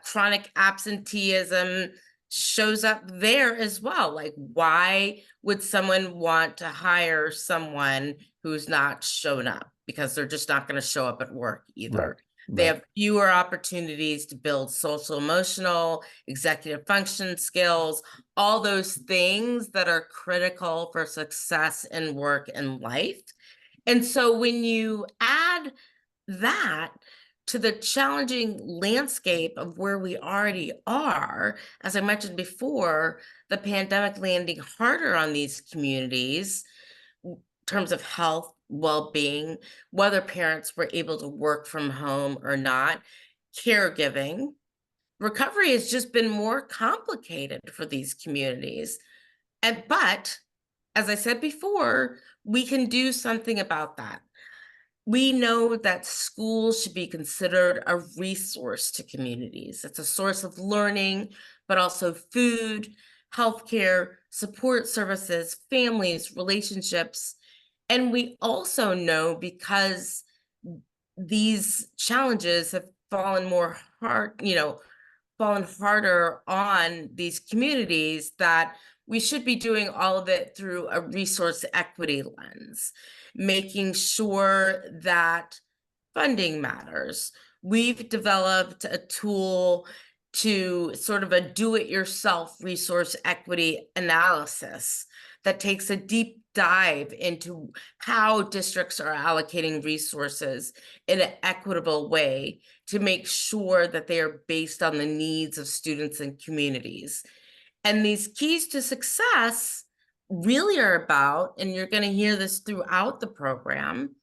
chronic absenteeism shows up there as well. Like, why would someone want to hire someone who's not shown up? Because they're just not going to show up at work either. They Right. have fewer opportunities to build social, emotional, executive function skills, all those things that are critical for success in work and life. And so when you add that to the challenging landscape of where we already are, as I mentioned before, the pandemic landing harder on these communities in terms of health, well-being, whether parents were able to work from home or not, caregiving. Recovery has just been more complicated for these communities. But as I said before, we can do something about that. We know that schools should be considered a resource to communities. It's a source of learning, but also food, healthcare, support services, families, relationships. And we also know, because these challenges have fallen more hard, fallen harder on these communities, that we should be doing all of it through a resource equity lens, making sure that funding matters. We've developed a tool to sort of a do-it-yourself resource equity analysis that takes a deep dive into how districts are allocating resources in an equitable way to make sure that they are based on the needs of students and communities. And these keys to success really are about, and you're going to hear this throughout the program,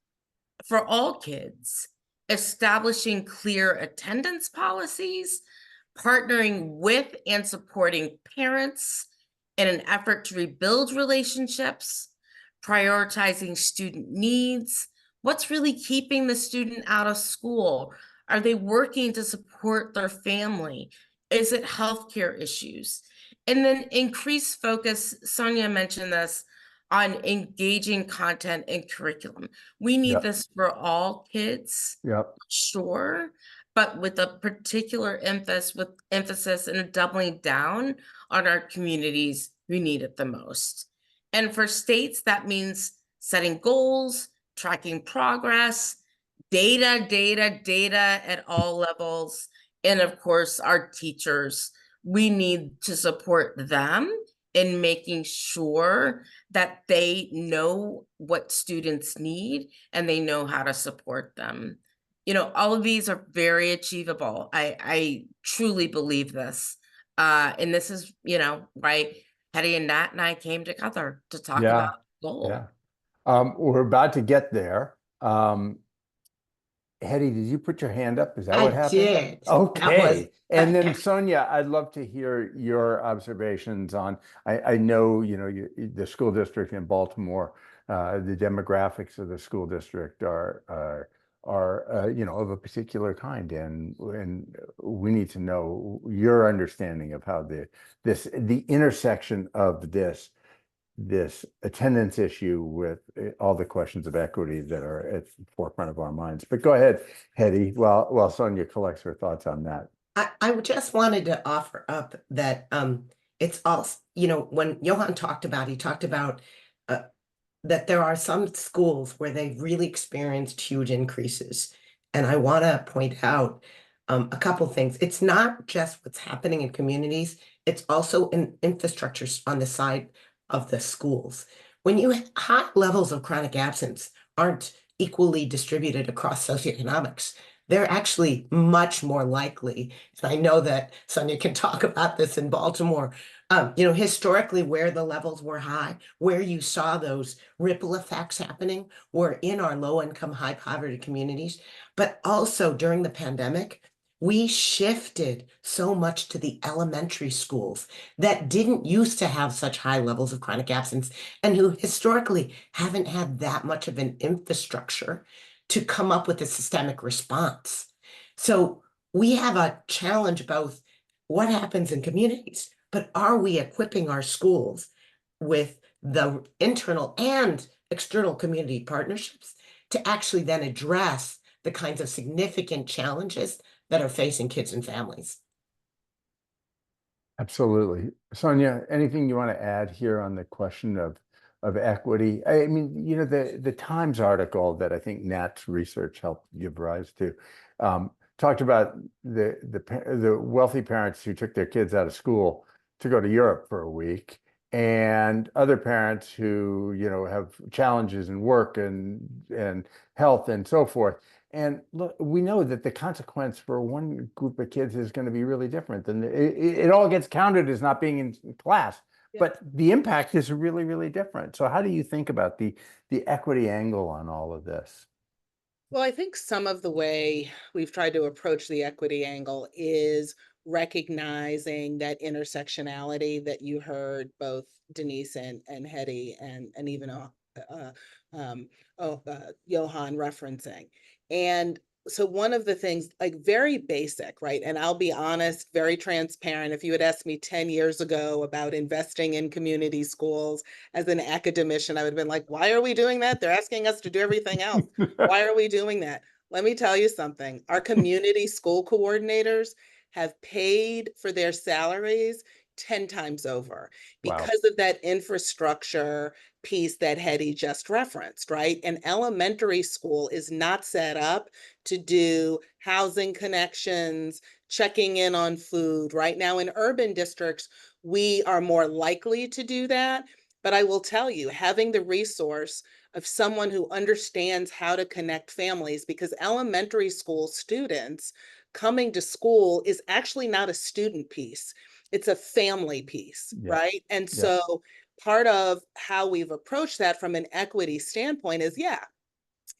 for all kids, establishing clear attendance policies, partnering with and supporting parents in an effort to rebuild relationships, prioritizing student needs. What's really keeping the student out of school? Are they working to support their family? Is it healthcare issues? And then increase focus, Sonia mentioned this, on engaging content and curriculum. We need Yep. this for all kids, Yep. sure, but with a particular emphasis and a doubling down on our communities who need it the most. And for states, that means setting goals, tracking progress, data at all levels. And of course, our teachers, we need to support them in making sure that they know what students need and they know how to support them. All of these are very achievable. I truly believe this. And this is, why Hetty and Nat and I came together to talk Yeah. about goal. Yeah. We're about to get there. Hetty, did you put your hand up? Is that what I happened? did. That Okay. was- And then Sonia, I'd love to hear your observations on, I know, the school district in Baltimore, the demographics of the school district are of a particular kind, and we need to know your understanding of how the intersection of this attendance issue with all the questions of equity that are at the forefront of our minds. But go ahead, Hetty, while Sonia collects her thoughts on that. I just wanted to offer up that it's also, when Johan talked about, he talked about that there are some schools where they've really experienced huge increases. And I want to point out a couple things. It's not just what's happening in communities, it's also in infrastructures on the side of the schools. When you have high levels of chronic absence aren't equally distributed across socioeconomics, they're actually much more likely. And I know that Sonia can talk about this in Baltimore. Historically, where the levels were high, where you saw those ripple effects happening, were in our low-income, high-poverty communities. But also during the pandemic, we shifted so much to the elementary schools that didn't used to have such high levels of chronic absence and who historically haven't had that much of an infrastructure to come up with a systemic response. So we have a challenge both what happens in communities, but are we equipping our schools with the internal and external community partnerships to actually then address the kinds of significant challenges that are facing kids and families? Absolutely. Sonia, anything you want to add here on the question of of equity. I mean, you know, the Times article that I think Nat's research helped give rise to talked about the wealthy parents who took their kids out of school to go to Europe for a week, and other parents who, you know, have challenges in work and health and so forth. And look, we know that the consequence for one group of kids is going to be really different than it all gets counted as not being in class, Yeah. but the impact is really, really different. So how do you think about the equity angle on all of this? Well, I think some of the way we've tried to approach the equity angle is recognizing that intersectionality that you heard both Denise and Hetty and even uh, um, Johan referencing. And so one of the things, like very basic, right? And I'll be honest, very transparent. If you had asked me 10 years ago about investing in community schools as an academician, I would have been like, why are we doing that? They're asking us to do everything else. Why are we doing that? Let me tell you something. Our community school coordinators have paid for their salaries 10 times over Wow. because of that infrastructure piece that Hetty just referenced, right? An elementary school is not set up to do housing connections, checking in on food. Right now in urban districts, we are more likely to do that. But I will tell you, having the resource of someone who understands how to connect families, because elementary school students coming to school is actually not a student piece. It's a family piece, Yeah. right? And Yeah. so part of how we've approached that from an equity standpoint is, yeah,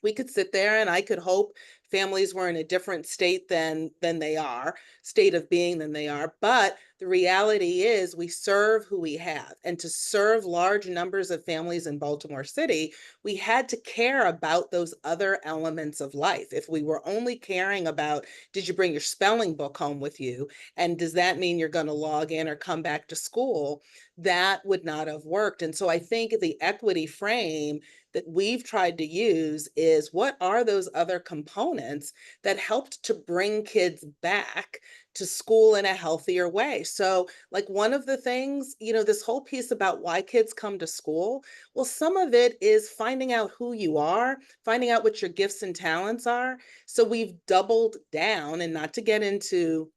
we could sit there and I could hope families were in a different state than they are, state of being than they are. But the reality is we serve who we have. And to serve large numbers of families in Baltimore City, we had to care about those other elements of life. If we were only caring about, did you bring your spelling book home with you? And does that mean you're going to log in or come back to school? That would not have worked. And so I think the equity frame that we've tried to use is, what are those other components that helped to bring kids back to school in a healthier way? So like one of the things, you know, this whole piece about why kids come to school, well, some of it is finding out who you are, finding out what your gifts and talents are. So we've doubled down, and not to get into,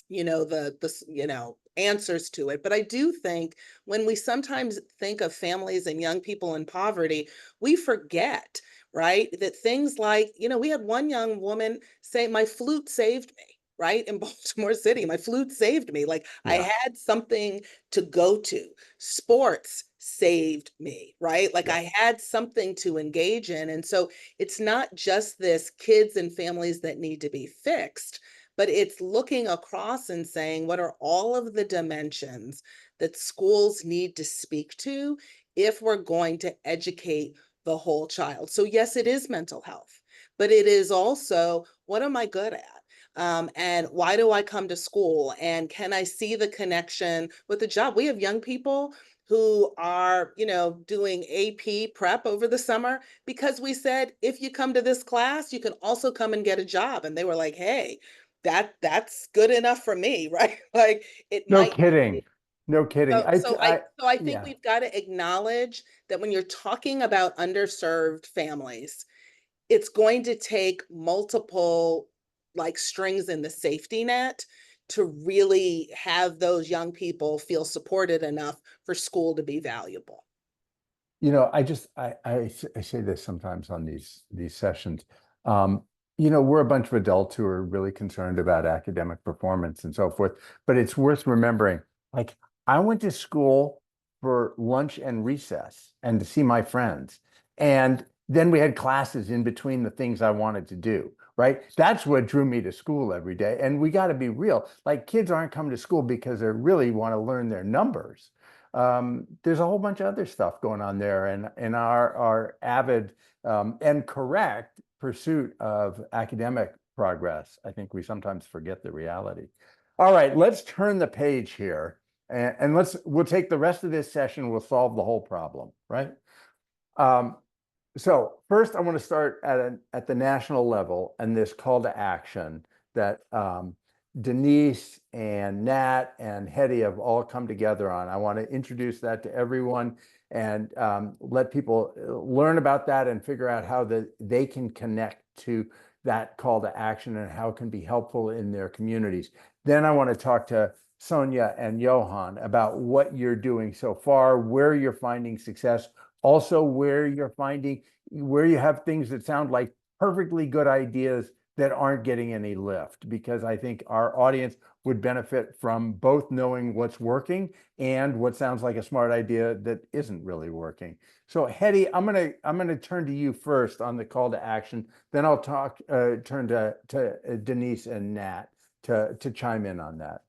you know, the you know, answers to it, but I do think when we sometimes think of families and young people in poverty, we forget, right, that things like, you know, we had one young woman say, my flute saved me, right, in Baltimore City. My flute saved me. Like I Yeah. had something to go to. Sports saved me, right? Like Yeah. I had something to engage in. And so it's not just this kids and families that need to be fixed, but it's looking across and saying, what are all of the dimensions that schools need to speak to if we're going to educate the whole child? So yes, it is mental health, but it is also, what am I good at? And why do I come to school? And can I see the connection with the job? We have young people who are, you know, doing AP prep over the summer because we said, if you come to this class, you can also come and get a job. And they were like, hey, that's good enough for me, right? Like it No might kidding. be. No kidding. So I think Yeah. we've got to acknowledge that when you're talking about underserved families, it's going to take multiple like strings in the safety net to really have those young people feel supported enough for school to be valuable. You know, I say this sometimes on these sessions. Um, you know, we're a bunch of adults who are really concerned about academic performance and so forth, but it's worth remembering, like, I went to school for lunch and recess and to see my friends. And then we had classes in between the things I wanted to do, right? That's what drew me to school every day. And we got to be real. Like, kids aren't coming to school because they really want to learn their numbers. There's a whole bunch of other stuff going on there, and in our avid and correct pursuit of academic progress, I think we sometimes forget the reality. All right, let's turn the page here, and we'll take the rest of this session. We'll solve the whole problem, right? So first, I want to start at the national level and this call to action that Denise and Nat and Hetty have all come together on. I want to introduce that to everyone and let people learn about that and figure out how they can connect to that call to action and how it can be helpful in their communities. Then I want to talk to Sonia and Johan about what you're doing so far, where you're finding success, also where you have things that sound like perfectly good ideas that aren't getting any lift, because I think our audience would benefit from both knowing what's working and what sounds like a smart idea that isn't really working. So Hetty, I'm gonna turn to you first on the call to action. Then I'll turn to Denise and Nat to chime in on that.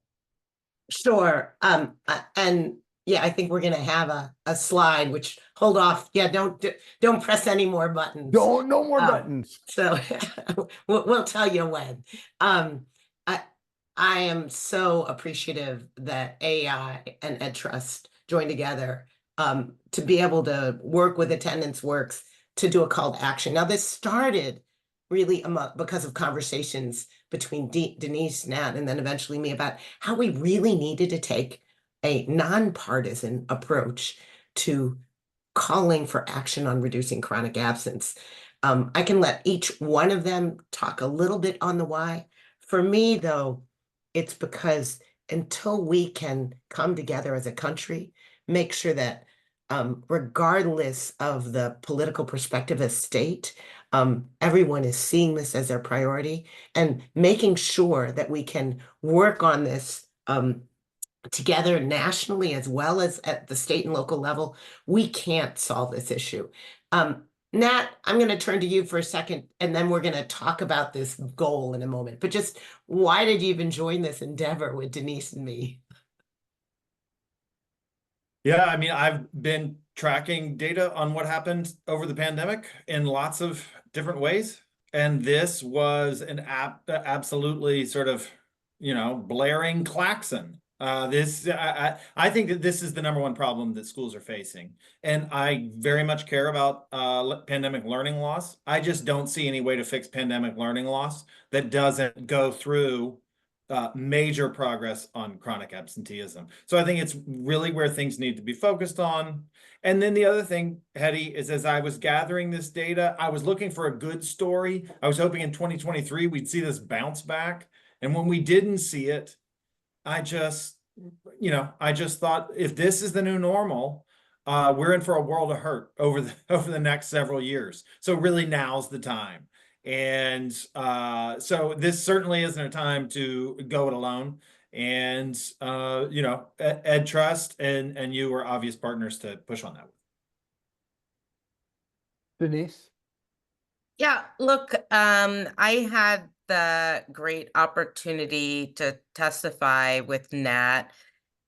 Sure. And yeah, I think we're gonna have a slide, which hold off. Yeah, don't press any more buttons. No more buttons. So we'll tell you when. I am so appreciative that AI and EdTrust joined together to be able to work with Attendance Works to do a call to action. Now, this started really because of conversations between Denise, Nat, and then eventually me about how we really needed to take a nonpartisan approach to calling for action on reducing chronic absence. I can let each one of them talk a little bit on the why. For me, though, it's because until we can come together as a country, make sure that regardless of the political perspective of state, everyone is seeing this as their priority and making sure that we can work on this together nationally as well as at the state and local level, we can't solve this issue. Nat, I'm going to turn to you for a second, and then we're going to talk about this goal in a moment. But just why did you even join this endeavor with Denise and me? Yeah, I mean, I've been tracking data on what happened over the pandemic in lots of different ways. And this was an absolutely sort of, blaring klaxon. I think that this is the number one problem that schools are facing. And I very much care about pandemic learning loss. I just don't see any way to fix pandemic learning loss that doesn't go through major progress on chronic absenteeism. So I think it's really where things need to be focused on. And then the other thing, Hetty, is as I was gathering this data, I was looking for a good story. I was hoping in 2023 we'd see this bounce back. And when we didn't see it, I just thought if this is the new normal, we're in for a world of hurt over the next several years. So really now's the time. And so this certainly isn't a time to go it alone. And EdTrust and you are obvious partners to push on that. Denise? Yeah, look, I had the great opportunity to testify with Nat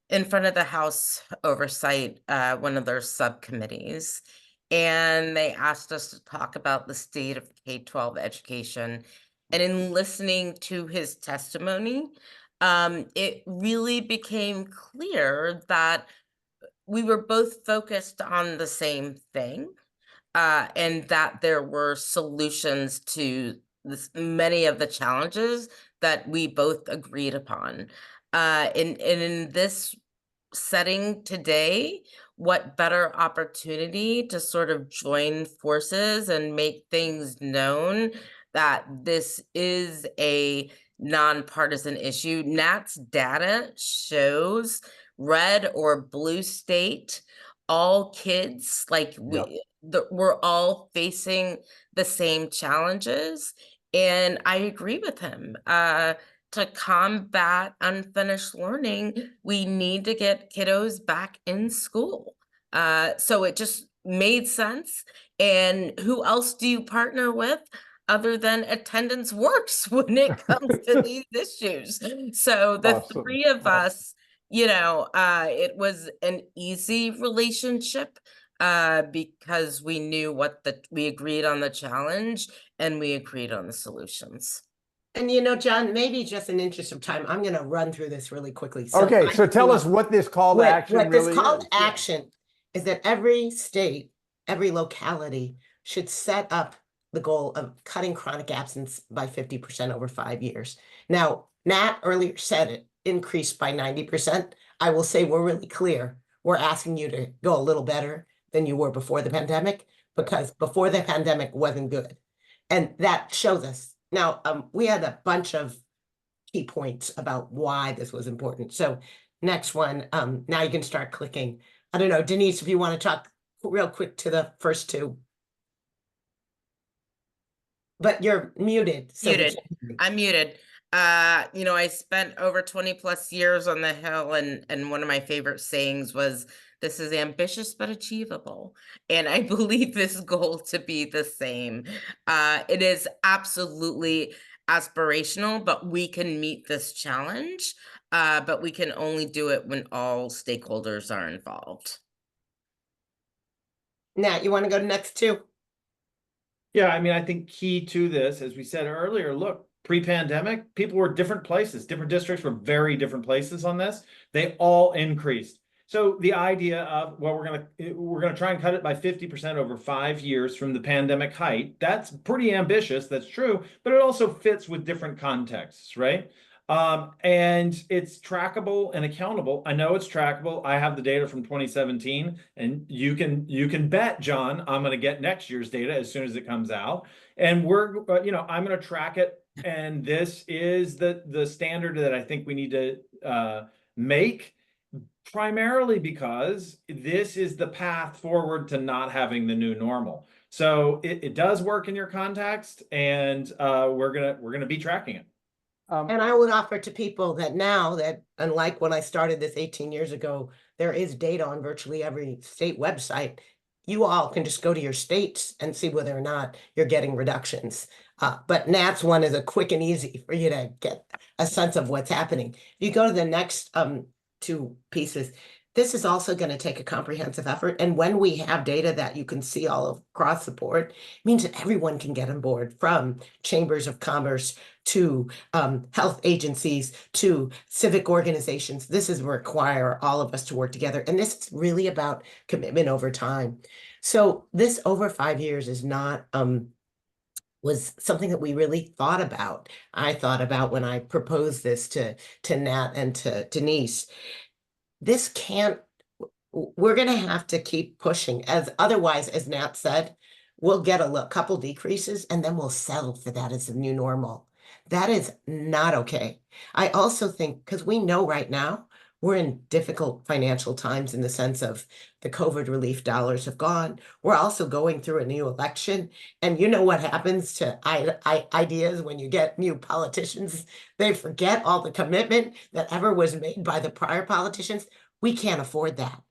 in front of the House Oversight, one of their subcommittees. And they asked us to talk about the state of K-12 education. And in listening to his testimony, it really became clear that we were both focused on the same thing. And that there were solutions to many of the challenges that we both agreed upon. In this setting today, what better opportunity to sort of join forces and make things known that this is a nonpartisan issue. Nat's data shows red or blue state, all kids, like we're all facing the same challenges. And I agree with him. To combat unfinished learning, we need to get kiddos back in school. So it just made sense. And who else do you partner with other than Attendance Works when it comes to these issues? So the Awesome. three of us, it was an easy relationship because we knew we agreed on the challenge and we agreed on the solutions. And John, maybe just in interest of time, I'm going to run through this really quickly. Okay, so tell us what this call to action really is. This call to action is that every state, every locality should set up the goal of cutting chronic absence by 50% over 5 years. Now, Nat earlier said it increased by 90%. I will say we're really clear. We're asking you to go a little better than you were before the pandemic, because before the pandemic wasn't good. And that shows us. Now, we had a bunch of key points about why this was important. So next one, now you can start clicking. I don't know, Denise, if you want to talk real quick to the first two. But you're muted. So we Muted. can't hear you. I'm muted. I spent over 20 plus years on the Hill, and one of my favorite sayings was, this is ambitious but achievable. And I believe this goal to be the same. It is absolutely aspirational, but we can meet this challenge. But we can only do it when all stakeholders are involved. Nat, you want to go to next two? Yeah, I mean, I think key to this, as we said earlier, look, pre-pandemic, people were different places. Different districts were very different places on this. They all increased. So the idea of, well, we're gonna try and cut it by 50% over 5 years from the pandemic height, that's pretty ambitious, that's true, but it also fits with different contexts, right? And it's trackable and accountable. I know it's trackable. I have the data from 2017, and you can bet, John, I'm going to get next year's data as soon as it comes out, and I'm going to track it. And this is the standard that I think we need to make, primarily because this is the path forward to not having the new normal. So it does work in your context, and we're gonna be tracking it. And I would offer to people that now that, unlike when I started this 18 years ago, there is data on virtually every state website. You all can just go to your states and see whether or not you're getting reductions. But Nat's one is a quick and easy for you to get a sense of what's happening. If you go to the next two pieces, this is also going to take a comprehensive effort. And when we have data that you can see all across the board, it means that everyone can get on board, from chambers of commerce to health agencies to civic organizations. This is require all of us to work together. And this is really about commitment over time. So this over 5 years is not was something that we really thought about. I thought about when I proposed this to Nat and to Denise. This can't, we're going to have to keep pushing, as otherwise, as Nat said, we'll get a couple decreases and then we'll settle for that as the new normal. That is not okay. I also think, because we know right now we're in difficult financial times in the sense of the COVID relief dollars have gone. We're also going through a new election. And you know what happens to ideas when you get new politicians? They forget all the commitment that ever was made by the prior politicians. We can't afford that.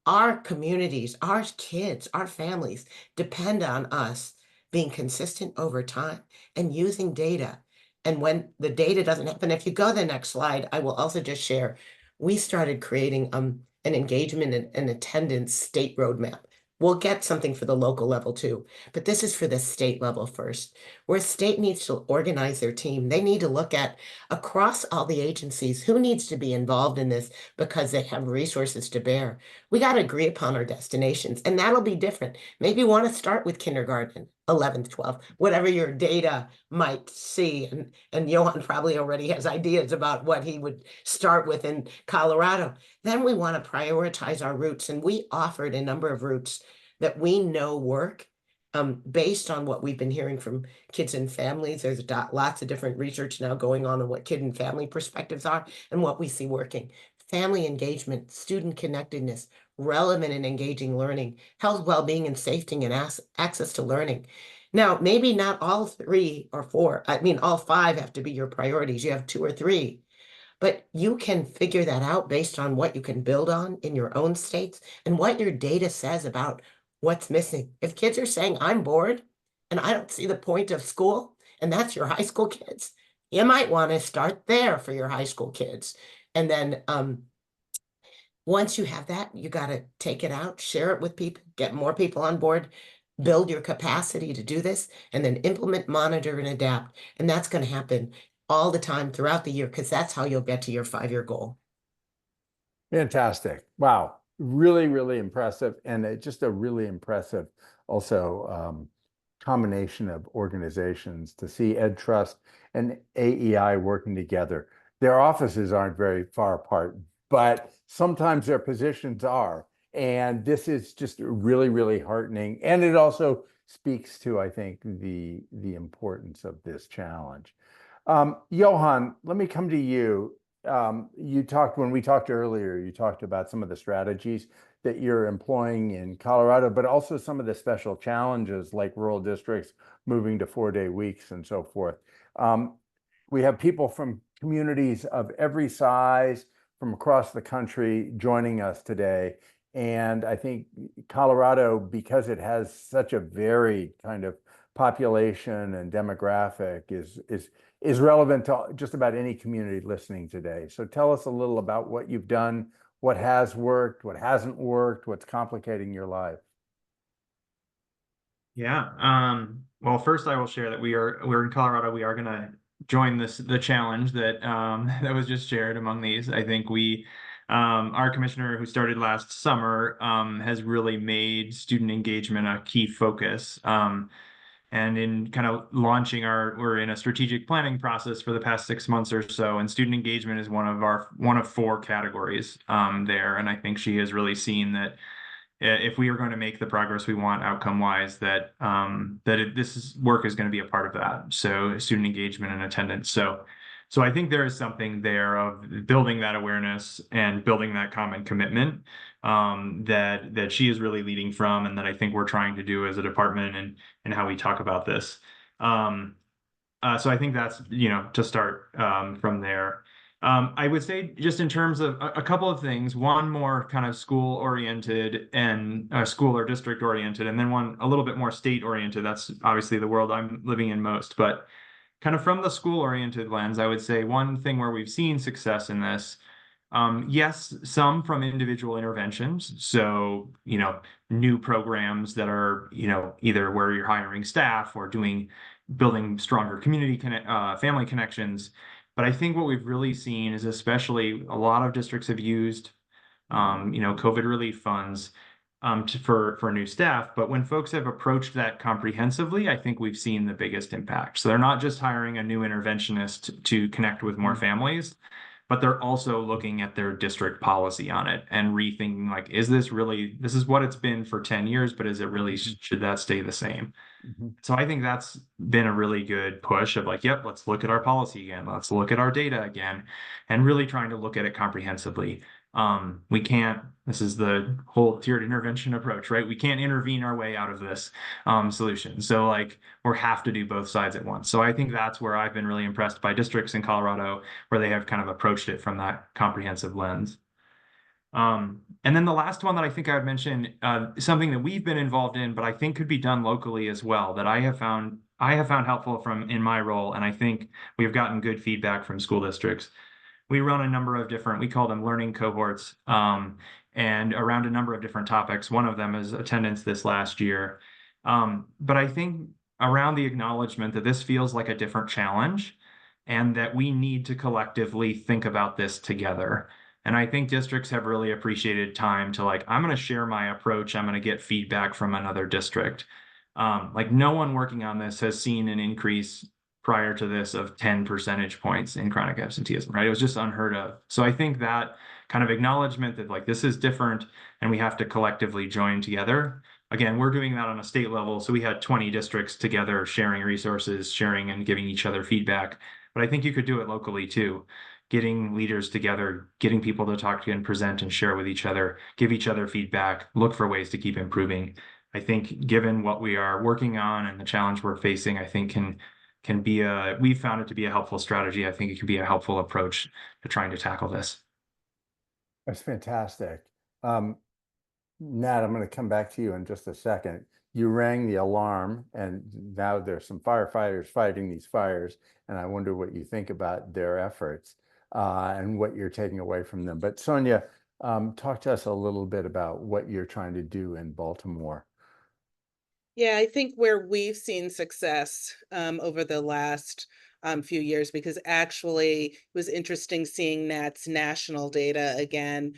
Our communities, our kids, our families depend on us being consistent over time and using data. And when the data doesn't happen, if you go to the next slide, I will also just share, we started creating an engagement and attendance state roadmap. We'll get something for the local level too, but this is for the state level first, where state needs to organize their team. They need to look at across all the agencies, who needs to be involved in this because they have resources to bear. We got to agree upon our destinations, and that'll be different. Maybe you want to start with kindergarten, 11th, 12th, whatever your data might see. And Johan probably already has ideas about what he would start with in Colorado. Then we want to prioritize our routes. And we offered a number of routes that we know work based on what we've been hearing from kids and families. There's lots of different research now going on what kid and family perspectives are and what we see working. Family engagement, student connectedness, relevant and engaging learning, health, well-being, and safety, and access to learning. Now, maybe not all 3 or 4, I mean, all 5 have to be your priorities. You have 2 or 3, but you can figure that out based on what you can build on in your own states and what your data says about what's missing. If kids are saying, I'm bored and I don't see the point of school, and that's your high school kids, you might want to start there for your high school kids. And then once you have that, you got to take it out, share it with people, get more people on board, build your capacity to do this, and then implement, monitor, and adapt. And that's going to happen all the time throughout the year, because that's how you'll get to your 5-year goal. Fantastic. Wow. Really, really impressive. And just a really impressive also combination of organizations to see EdTrust and AEI working together. Their offices aren't very far apart, but sometimes their positions are. And this is just really, really heartening. And it also speaks to, I think, the importance of this challenge. Johan, let me come to you. When we talked earlier, you talked about some of the strategies that you're employing in Colorado, but also some of the special challenges like rural districts moving to 4-day weeks and so forth. We have people from communities of every size from across the country joining us today. And I think Colorado, because it has such a varied kind of population and demographic, is relevant to just about any community listening today. So tell us a little about what you've done, what has worked, what hasn't worked, what's complicating your life. Yeah. Well, first I will share that we're in Colorado. We are going to join the challenge that that was just shared among these. I think our commissioner, who started last summer, has really made student engagement a key focus. And in kind of we're in a strategic planning process for the past 6 months or so, and student engagement is one of 4 categories there. And I think she has really seen that if we are going to make the progress we want outcome-wise, this work is going to be a part of that. So student engagement and attendance. So I think there is something there of building that awareness and building that common commitment that she is really leading from, and that I think we're trying to do as a department and how we talk about this. So I think that's, to start from there. I would say, just in terms of a couple of things, one more kind of school oriented and school or district oriented, and then one a little bit more state oriented. That's obviously the world I'm living in most, but kind of from the school oriented lens, I would say one thing where we've seen success in this, yes, some from individual interventions. So, new programs that are, either where you're hiring staff or building stronger family connections. But I think what we've really seen is, especially a lot of districts have used, COVID relief funds for new staff. But when folks have approached that comprehensively, I think we've seen the biggest impact. So they're not just hiring a new interventionist to connect with more families, but they're also looking at their district policy on it and rethinking, like, this is what it's been for 10 years, but is it really, should that stay the same? So I think that's been a really good push of like, yep, let's look at our policy again. Let's look at our data again, and really trying to look at it comprehensively. This is the whole tiered intervention approach, right? We can't intervene our way out of this solution. So we have to do both sides at once. So I think that's where I've been really impressed by districts in Colorado, where they have kind of approached it from that comprehensive lens. And then the last one that I think I would mention, something that we've been involved in, but I think could be done locally as well, that I have found helpful in my role, and I think we've gotten good feedback from school districts. We run a number of we call them learning cohorts, and around a number of different topics. One of them is attendance this last year. But I think around the acknowledgement that this feels like a different challenge, and that we need to collectively think about this together. And I think districts have really appreciated time to I'm going to share my approach. I'm going to get feedback from another district. No one working on this has seen an increase prior to this of 10 percentage points in chronic absenteeism, right? It was just unheard of. So I think that kind of acknowledgement that this is different and we have to collectively join together. Again, we're doing that on a state level. So we had 20 districts together sharing resources, sharing and giving each other feedback. But I think you could do it locally too. Getting leaders together, getting people to talk to and present and share with each other, give each other feedback, look for ways to keep improving. I think given what we are working on and the challenge we're facing, I think we've found it to be a helpful strategy. I think it can be a helpful approach to trying to tackle this. That's fantastic. Nat, I'm going to come back to you in just a second. You rang the alarm, and now there's some firefighters fighting these fires, and I wonder what you think about their efforts and what you're taking away from them. But Sonia, talk to us a little bit about what you're trying to do in Baltimore. Yeah, I think where we've seen success over the last few years, because actually it was interesting seeing Nat's national data again,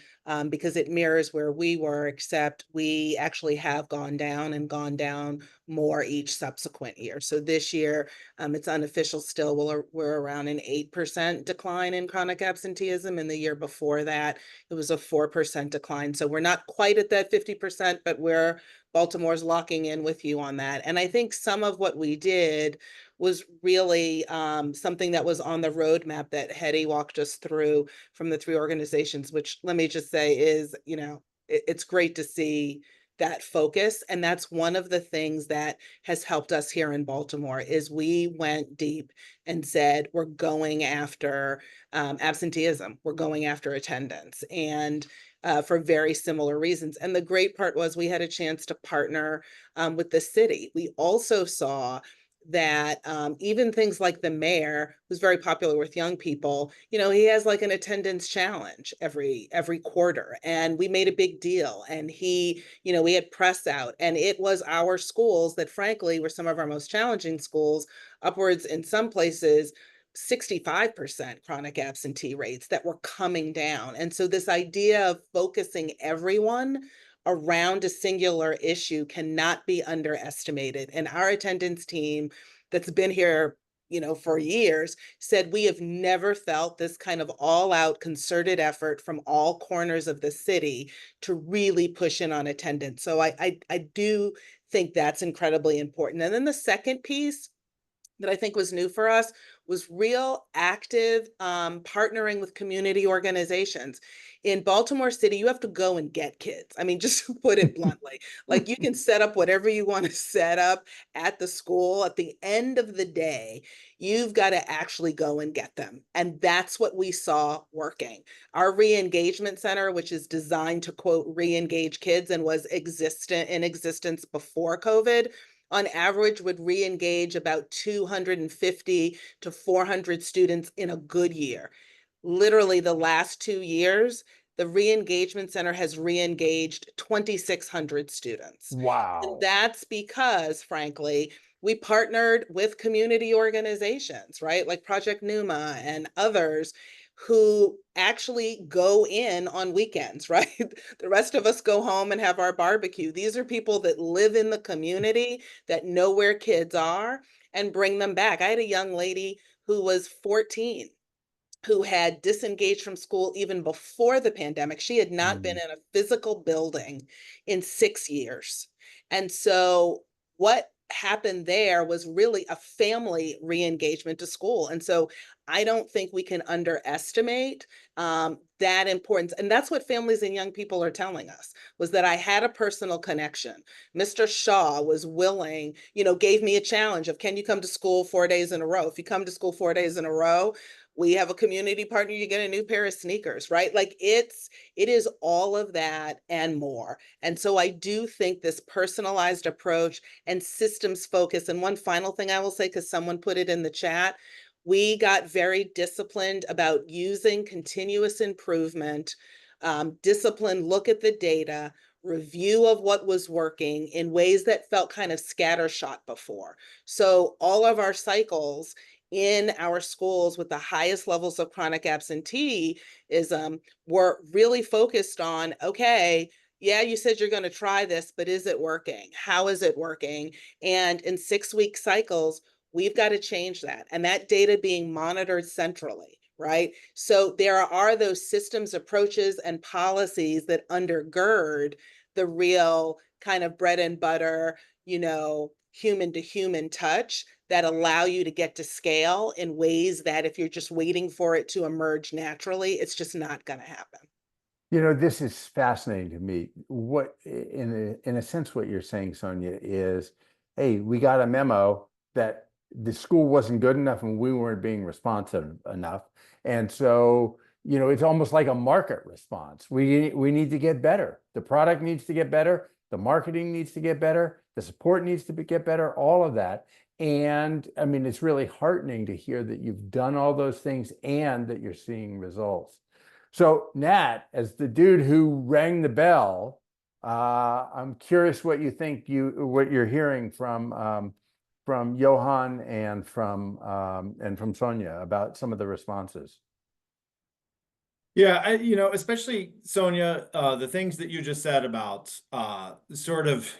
because it mirrors where we were, except we actually have gone down and gone down more each subsequent year. So this year, it's unofficial still, we're around an 8% decline in chronic absenteeism. And the year before that, it was a 4% decline. So we're not quite at that 50%, but Baltimore's locking in with you on that. And I think some of what we did was really something that was on the roadmap that Hetty walked us through from the 3 organizations, which let me just say is, it's great to see that focus. And that's one of the things that has helped us here in Baltimore is we went deep and said, we're going after absenteeism, we're going after attendance, and for very similar reasons. And the great part was we had a chance to partner with the city. We also saw that even things like the mayor, who's very popular with young people, he has like an attendance challenge every quarter, and we made a big deal. And we had press out, and it was our schools that frankly were some of our most challenging schools, upwards in some places 65% chronic absentee rates that were coming down. And so this idea of focusing everyone around a singular issue cannot be underestimated. And our attendance team that's been here, for years said we have never felt this kind of all-out concerted effort from all corners of the city to really push in on attendance. So I do think that's incredibly important. And then the second piece that I think was new for us was real active partnering with community organizations. In Baltimore City, you have to go and get kids. I mean, just to put it bluntly, like you can set up whatever you want to set up at the school. At the end of the day, you've got to actually go and get them. And that's what we saw working. Our re-engagement center, which is designed to, quote, re-engage kids and was in existence before COVID, on average would re-engage about 250 to 400 students in a good year. Literally the last 2 years, the re-engagement center has re-engaged 2,600 students. Wow. And that's because, frankly, we partnered with community organizations, right? Like Project Numa and others who actually go in on weekends, right? The rest of us go home and have our barbecue. These are people that live in the community, that know where kids are, and bring them back. I had a young lady who was 14 who had disengaged from school even before the pandemic. She had not been in a physical building in 6 years. And so what happened there was really a family re-engagement to school. And so I don't think we can underestimate that importance. And that's what families and young people are telling us, was that I had a personal connection. Mr. Shaw was willing, gave me a challenge of, can you come to school 4 days in a row? If you come to school 4 days in a row, we have a community partner, you get a new pair of sneakers, right? Like it is all of that and more. And so I do think this personalized approach and systems focus. And one final thing I will say, because someone put it in the chat, we got very disciplined about using continuous improvement, discipline, look at the data, review of what was working in ways that felt kind of scattershot before. So all of our cycles in our schools with the highest levels of chronic absenteeism were really focused on, okay, yeah, you said you're going to try this, but is it working? How is it working? And in 6-week cycles, we've got to change that. And that data being monitored centrally, right? So there are those systems, approaches, and policies that undergird the real kind of bread and butter, human to human touch that allow you to get to scale in ways that if you're just waiting for it to emerge naturally, it's just not going to happen. This is fascinating to me. What, in a sense, what you're saying, Sonia, is, hey, we got a memo that the school wasn't good enough and we weren't being responsive enough. And so, it's almost like a market response. We need to get better. The product needs to get better. The marketing needs to get better. The support needs to get better, all of that. And I mean, it's really heartening to hear that you've done all those things and that you're seeing results. So Nat, as the dude who rang the bell, I'm curious what you think what you're hearing from from Johan and from Sonia about some of the responses. Yeah, especially Sonia, the things that you just said about sort of,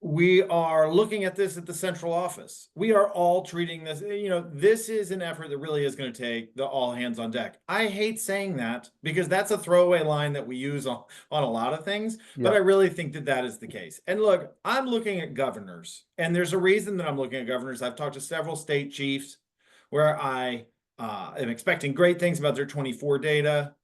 we are looking at this at the central office. We are all treating this, this is an effort that really is going to take the all hands on deck. I hate saying that because that's a throwaway line that we use on a lot of things, but I really think that that is the case. And look, I'm looking at governors, and there's a reason that I'm looking at governors. I've talked to several state chiefs where I am expecting great things about their 24 data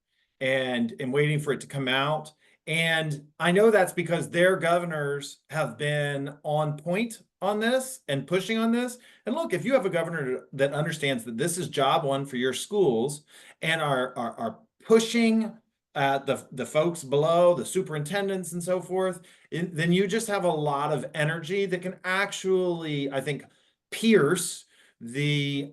and am waiting for it to come out. And I know that's because their governors have been on point on this and pushing on this. And look, if you have a governor that understands that this is job one for your schools and are pushing at the folks below, the superintendents and so forth, then you just have a lot of energy that can actually, I think, pierce the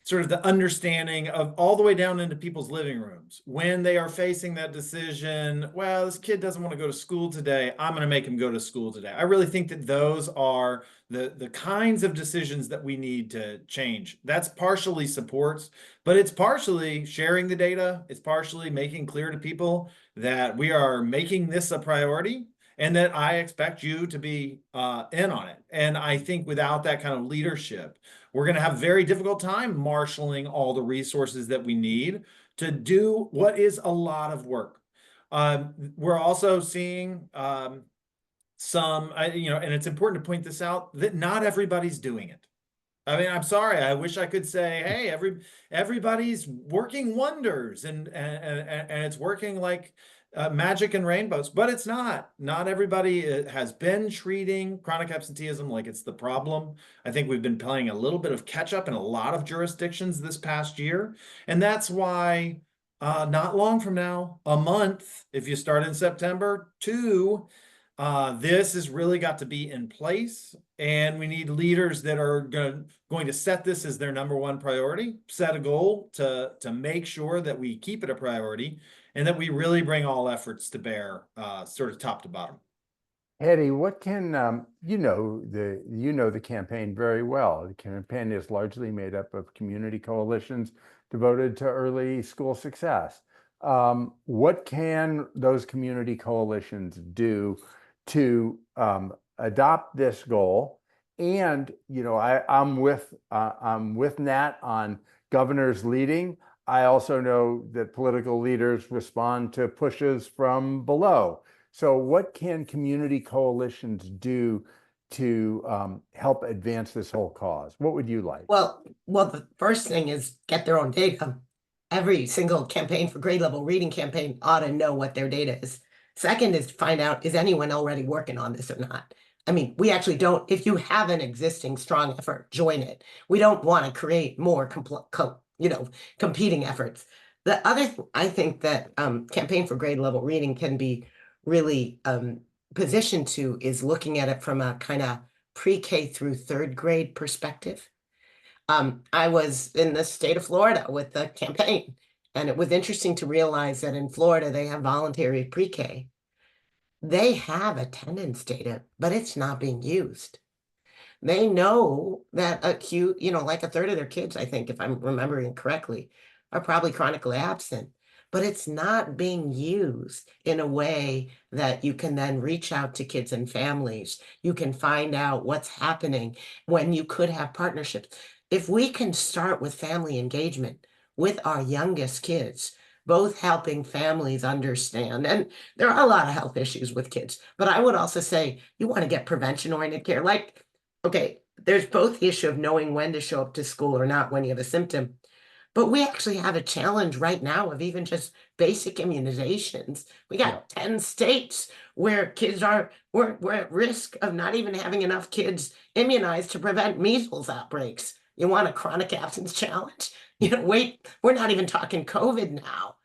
sort of the understanding of all the way down into people's living rooms when they are facing that decision. Well, this kid doesn't want to go to school today, I'm going to make him go to school today. I really think that those are the kinds of decisions that we need to change. That's partially supports, but it's partially sharing the data. It's partially making clear to people that we are making this a priority and that I expect you to be in on it. And I think without that kind of leadership, we're going to have a very difficult time marshaling all the resources that we need to do what is a lot of work. We're also seeing some, and it's important to point this out, that not everybody's doing it. I mean, I'm sorry. I wish I could say, hey, everybody's working wonders and it's working like magic and rainbows, but it's not. Not everybody has been treating chronic absenteeism like it's the problem. I think we've been playing a little bit of catch up in a lot of jurisdictions this past year. And that's why not long from now, a month, if you start in September, 2, this has really got to be in place, and we need leaders that are going to set this as their number one priority, set a goal to make sure that we keep it a priority, and that we really bring all efforts to bear, sort of top to bottom. Eddie, what can the campaign very well. The campaign is largely made up of community coalitions devoted to early school success. What can those community coalitions do to adopt this goal? And I'm with Nat on governors leading. I also know that political leaders respond to pushes from below. So what can community coalitions do to help advance this whole cause? What would you like? Well, the first thing is get their own data. Every single campaign for grade level reading campaign ought to know what their data is. Second is to find out, is anyone already working on this or not? I mean, we actually don't, if you have an existing strong effort, join it. We don't want to create more competing efforts. The other thing I think that campaign for grade level reading can be really positioned to is looking at it from a kind of pre-K through 3rd grade perspective. I was in the state of Florida with the campaign, and it was interesting to realize that in Florida, they have voluntary pre-K. They have attendance data, but it's not being used. They know that like a third of their kids, I think, if I'm remembering correctly, are probably chronically absent, but it's not being used in a way that you can then reach out to kids and families. You can find out what's happening when you could have partnerships. If we can start with family engagement with our youngest kids, both helping families understand, and there are a lot of health issues with kids, but I would also say you want to get prevention-oriented care. Like, okay, there's both the issue of knowing when to show up to school or not when you have a symptom, but we actually have a challenge right now of even just basic immunizations. We got 10 states where kids we're at risk of not even having enough kids immunized to prevent measles outbreaks. You want a chronic absence challenge? Wait, we're not even talking COVID now.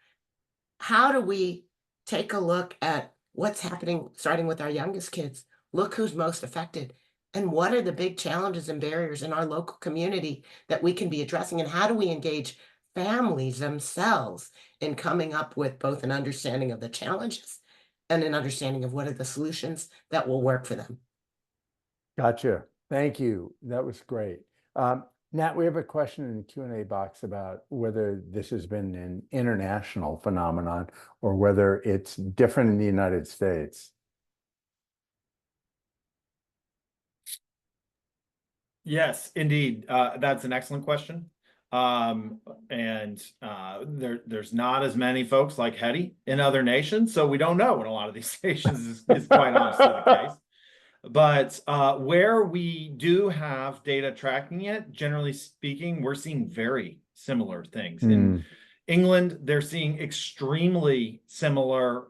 How do we take a look at what's happening, starting with our youngest kids? Look who's most affected. And what are the big challenges and barriers in our local community that we can be addressing? And how do we engage families themselves in coming up with both an understanding of the challenges and an understanding of what are the solutions that will work for them? Gotcha. Thank you. That was great. Nat, we have a question in the Q&A box about whether this has been an international phenomenon or whether it's different in the United States. Yes, indeed. That's an excellent question. There's not as many folks like Hetty in other nations, so we don't know in a lot of these nations is quite honestly the case. But where we do have data tracking it, generally speaking, we're seeing very similar things. In England, they're seeing extremely similar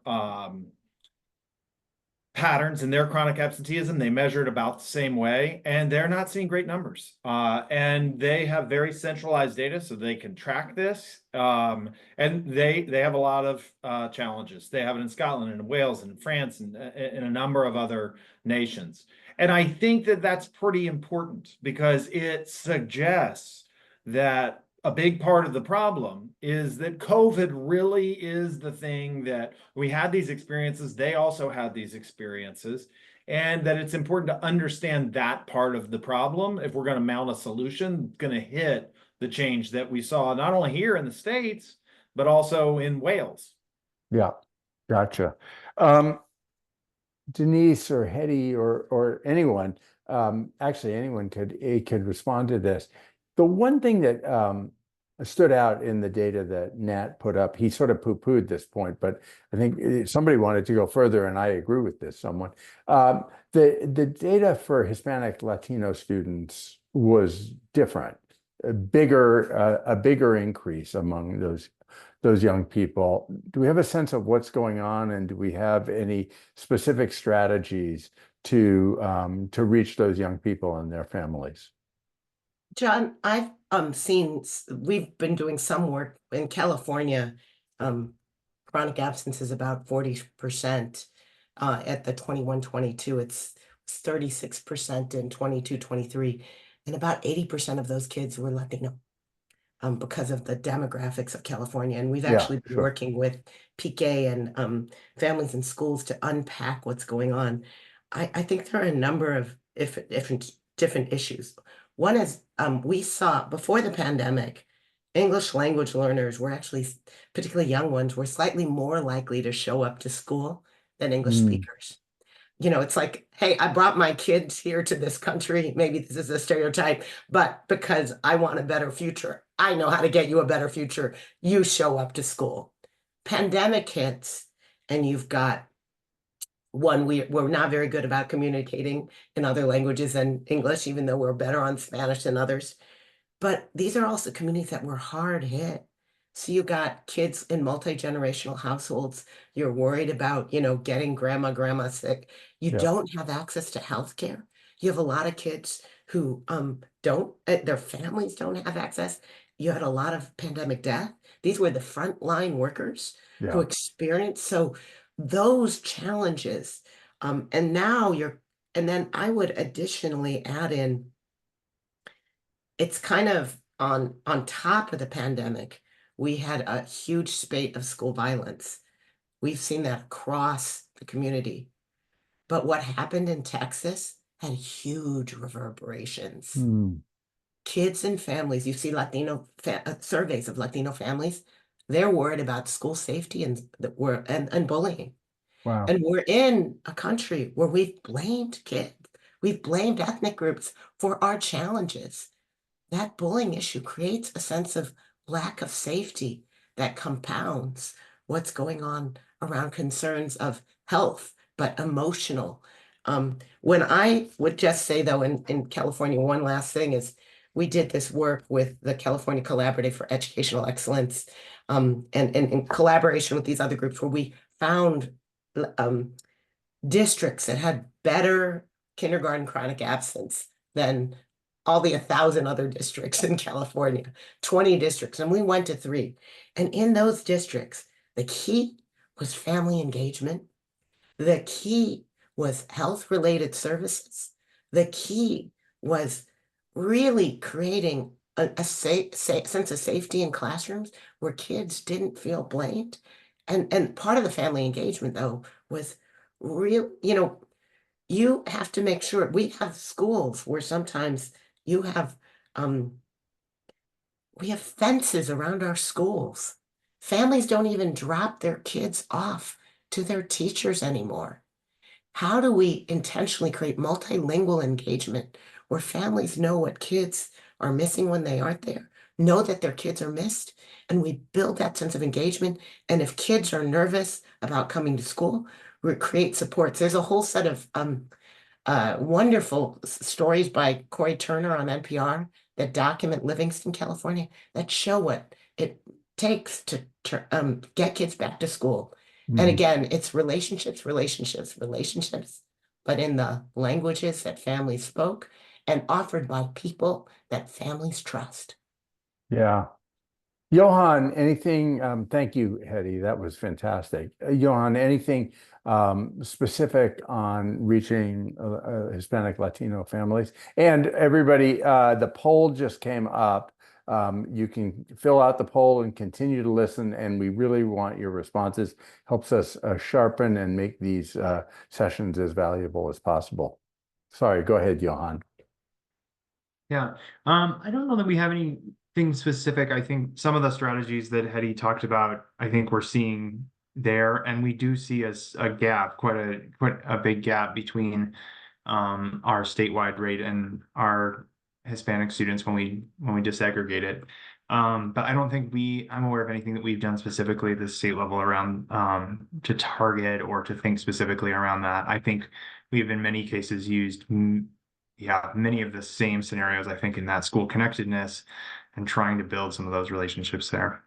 patterns in their chronic absenteeism. They measure it about the same way, and they're not seeing great numbers. And they have very centralized data, so they can track this. And they have a lot of challenges. They have it in Scotland and in Wales and in France and in a number of other nations. And I think that that's pretty important because it suggests that a big part of the problem is that COVID really is the thing that we had these experiences. They also had these experiences, and that it's important to understand that part of the problem if we're going to mount a solution going to hit the change that we saw not only here in the States, but also in Wales. Yeah, gotcha. Denise or Hetty or anyone, actually anyone could respond to this. The one thing that stood out in the data that Nat put up, he sort of poo-pooed this point, but I think somebody wanted to go further, and I agree with this someone. The data for Hispanic Latino students was different, a bigger increase among those young people. Do we have a sense of what's going on, and do we have any specific strategies to reach those young people and their families? John, I've we've been doing some work in California. Chronic absence is about 40%. At the 21-22, it's 36% in 22-23, and about 80% of those kids were Latino. Because of the demographics of California. And we've actually been working with PK and families and schools to unpack what's going on. I think there are a number of different issues. One is we saw before the pandemic, English language learners were actually, particularly young ones, were slightly more likely to show up to school than English speakers. You know, it's like, hey, I brought my kids here to this country. Maybe this is a stereotype, but because I want a better future, I know how to get you a better future. You show up to school. Pandemic hits, and you've got one, we're not very good about communicating in other languages than English, even though we're better on Spanish than others. But these are also communities that were hard hit. So you got kids in multi-generational households. You're worried about, getting grandma sick. You don't have access to healthcare. You have a lot of kids who their families don't have access. You had a lot of pandemic death. These were the frontline workers who experienced. So those challenges, and then I would additionally add in, it's kind of on top of the pandemic, we had a huge spate of school violence. We've seen that across the community. But what happened in Texas had huge reverberations. Kids and families, you see Latino surveys of Latino families, they're worried about school safety and bullying. Wow. And we're in a country where we've blamed kids. We've blamed ethnic groups for our challenges. That bullying issue creates a sense of lack of safety that compounds what's going on around concerns of health, but emotional. When I would just say, though, in California, one last thing is we did this work with the California Collaborative for Educational Excellence, and in collaboration with these other groups, where we found districts that had better kindergarten chronic absence than all the 1,000 other districts in California, 20 districts, and we went to 3. And in those districts, the key was family engagement. The key was health-related services. The key was really creating a sense of safety in classrooms where kids didn't feel blamed. And part of the family engagement, though, was real, you have to make sure, we have schools where sometimes you have, we have fences around our schools. Families don't even drop their kids off to their teachers anymore. How do we intentionally create multilingual engagement where families know what kids are missing when they aren't there, know that their kids are missed, and we build that sense of engagement? And if kids are nervous about coming to school, we create supports. There's a whole set of wonderful stories by Corey Turner on NPR that document Livingston, California, that show what it takes to get kids back to school. And Mhm. again, it's relationships, relationships, relationships, but in the languages that families spoke and offered by people that families trust. Yeah. Johan, anything, thank you, Hetty, that was fantastic. Johan, anything specific on reaching Hispanic Latino families? And everybody, the poll just came up. You can fill out the poll and continue to listen, and we really want your responses. Helps us sharpen and make these sessions as valuable as possible. Sorry, go ahead, Johan. Yeah, I don't know that we have anything specific. I think some of the strategies that Hetty talked about, I think we're seeing there, and we do see a gap, quite a big gap between our statewide rate and our Hispanic students when we disaggregate it. But I don't think I'm aware of anything that we've done specifically at the state level around to target or to think specifically around that. I think we've in many cases used many of the same scenarios, I think, in that school connectedness and trying to build some of those relationships there.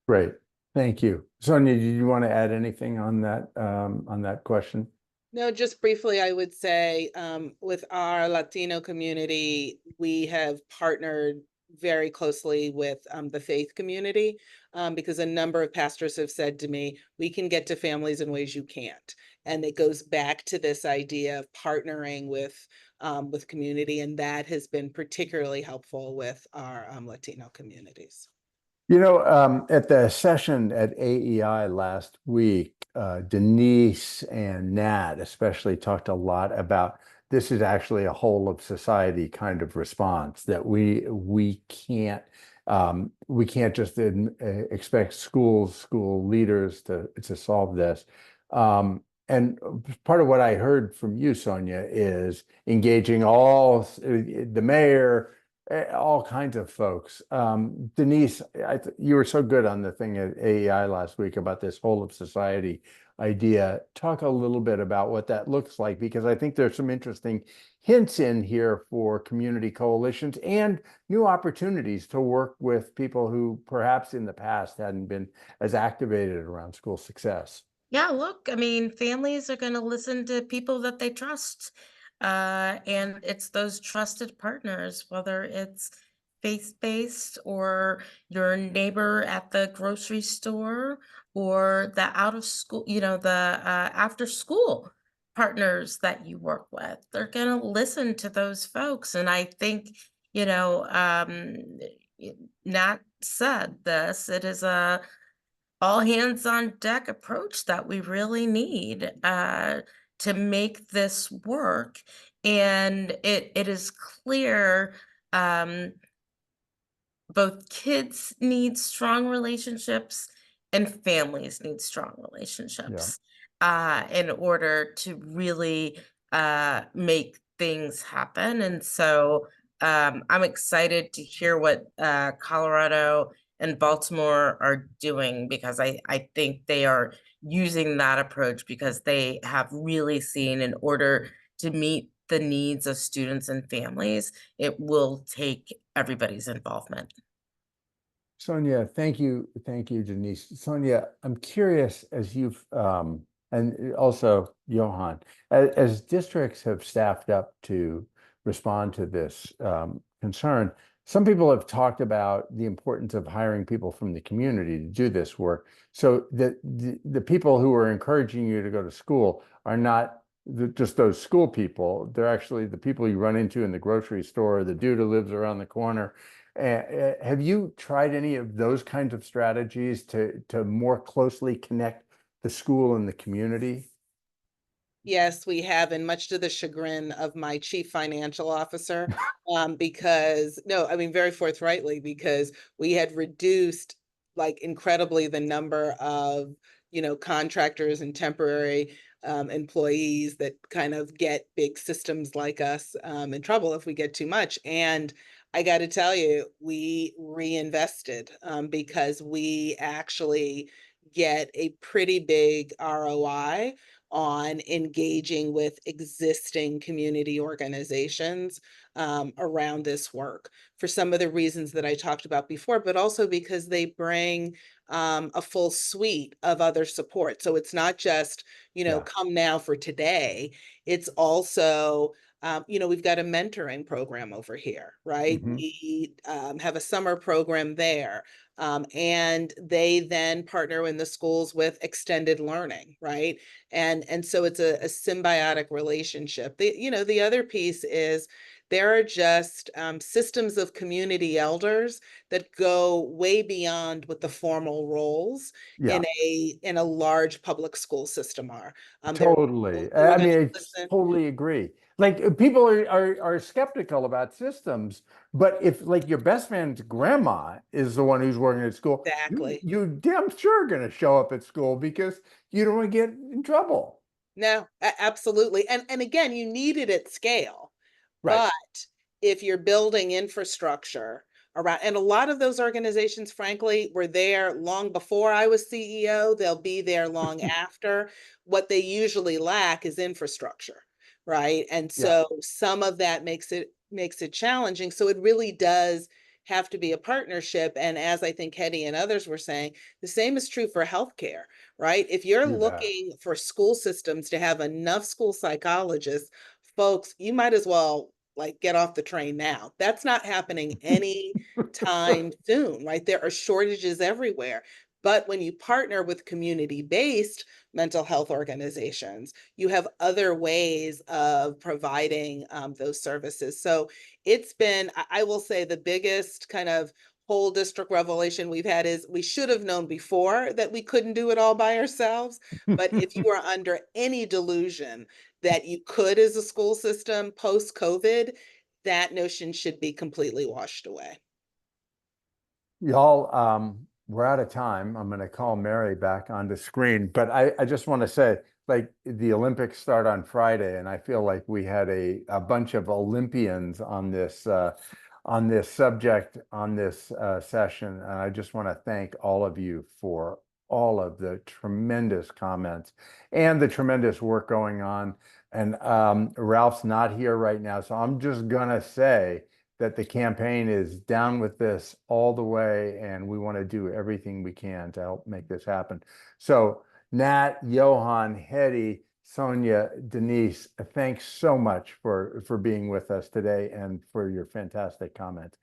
Great. Thank you. Sonia, did you want to add anything on that question? No, just briefly, I would say with our Latino community, we have partnered very closely with the faith community because a number of pastors have said to me, we can get to families in ways you can't. And it goes back to this idea of partnering with community, and that has been particularly helpful with our Latino communities. You know, at the session at AEI last week, Denise and Nat especially talked a lot about this is actually a whole of society kind of response, that we can't just expect school leaders to solve this. And part of what I heard from you, Sonia, is engaging all the mayor, all kinds of folks. Denise, you were so good on the thing at AEI last week about this whole of society idea. Talk a little bit about what that looks like, because I think there's some interesting hints in here for community coalitions and new opportunities to work with people who perhaps in the past hadn't been as activated around school success. Yeah, look, I mean, families are going to listen to people that they trust. And it's those trusted partners, whether it's faith-based or your neighbor at the grocery store or the out of school, the after school partners that you work with. They're going to listen to those folks. And I think, Nat said this, it is a all hands on deck approach that we really need to make this work. And it is clear both kids need strong relationships and families need strong relationships in order to really make things happen. And so I'm excited to hear what Colorado and Baltimore are doing, because I think they are using that approach because they have really seen, in order to meet the needs of students and families, it will take everybody's involvement. Sonia, thank you, Denise. Sonia, I'm curious, as you've and also Johan, as districts have staffed up to respond to this concern, some people have talked about the importance of hiring people from the community to do this work. So the people who are encouraging you to go to school are not just those school people. They're actually the people you run into in the grocery store, the dude who lives around the corner. Have you tried any of those kinds of strategies to more closely connect the school and the community? Yes, we have, and much to the chagrin of my chief financial officer, because, no, I mean, very forthrightly, because we had reduced like incredibly the number of, contractors and temporary employees that kind of get big systems like us in trouble if we get too much. And I got to tell you, we reinvested because we actually get a pretty big ROI on engaging with existing community organizations around this work for some of the reasons that I talked about before, but also because they bring a full suite of other support. So it's not just, Yeah. come now for today. It's also, we've got a mentoring program over here, right? Mhm. We have a summer program there. And they then partner in the schools with extended learning, right? And so it's a symbiotic relationship. The other piece is there are just systems of community elders that go way beyond what the formal roles Yeah. in a large public school system are. There are people Totally. who are I going mean, to I listen. totally agree. Like people are skeptical about systems, but if like your best friend's grandma is the one who's working at school, Exactly. you damn sure going to show up at school because you don't want to get in trouble. No, absolutely. And again, you need it at scale. Right. But if you're building infrastructure around, and a lot of those organizations, frankly, were there long before I was CEO, they'll be there long after. What they usually lack is infrastructure, right? And Yeah. so some of that makes it challenging. So it really does have to be a partnership. And as I think Hetty and others were saying, the same is true for healthcare, right? If you're You bet. looking for school systems to have enough school psychologists, folks, you might as well like get off the train now. That's not happening any time soon, right? There are shortages everywhere. But when you partner with community-based mental health organizations, you have other ways of providing those services. So it's been, I will say, the biggest kind of whole district revelation we've had is we should have known before that we couldn't do it all by ourselves. But if you are under any delusion that you could as a school system post-COVID, that notion should be completely washed away. Y'all, we're out of time. I'm going to call Mary back on the screen, but I just want to say, like, the Olympics start on Friday, and I feel like we had a bunch of Olympians on this subject, on this session, and I just want to thank all of you for all of the tremendous comments and the tremendous work going on. And Ralph's not here right now, so I'm just gonna say that the campaign is down with this all the way, and we want to do everything we can to help make this happen. So Nat, Johan, Hetty, Sonia, Denise, thanks so much for being with us today and for your fantastic comments.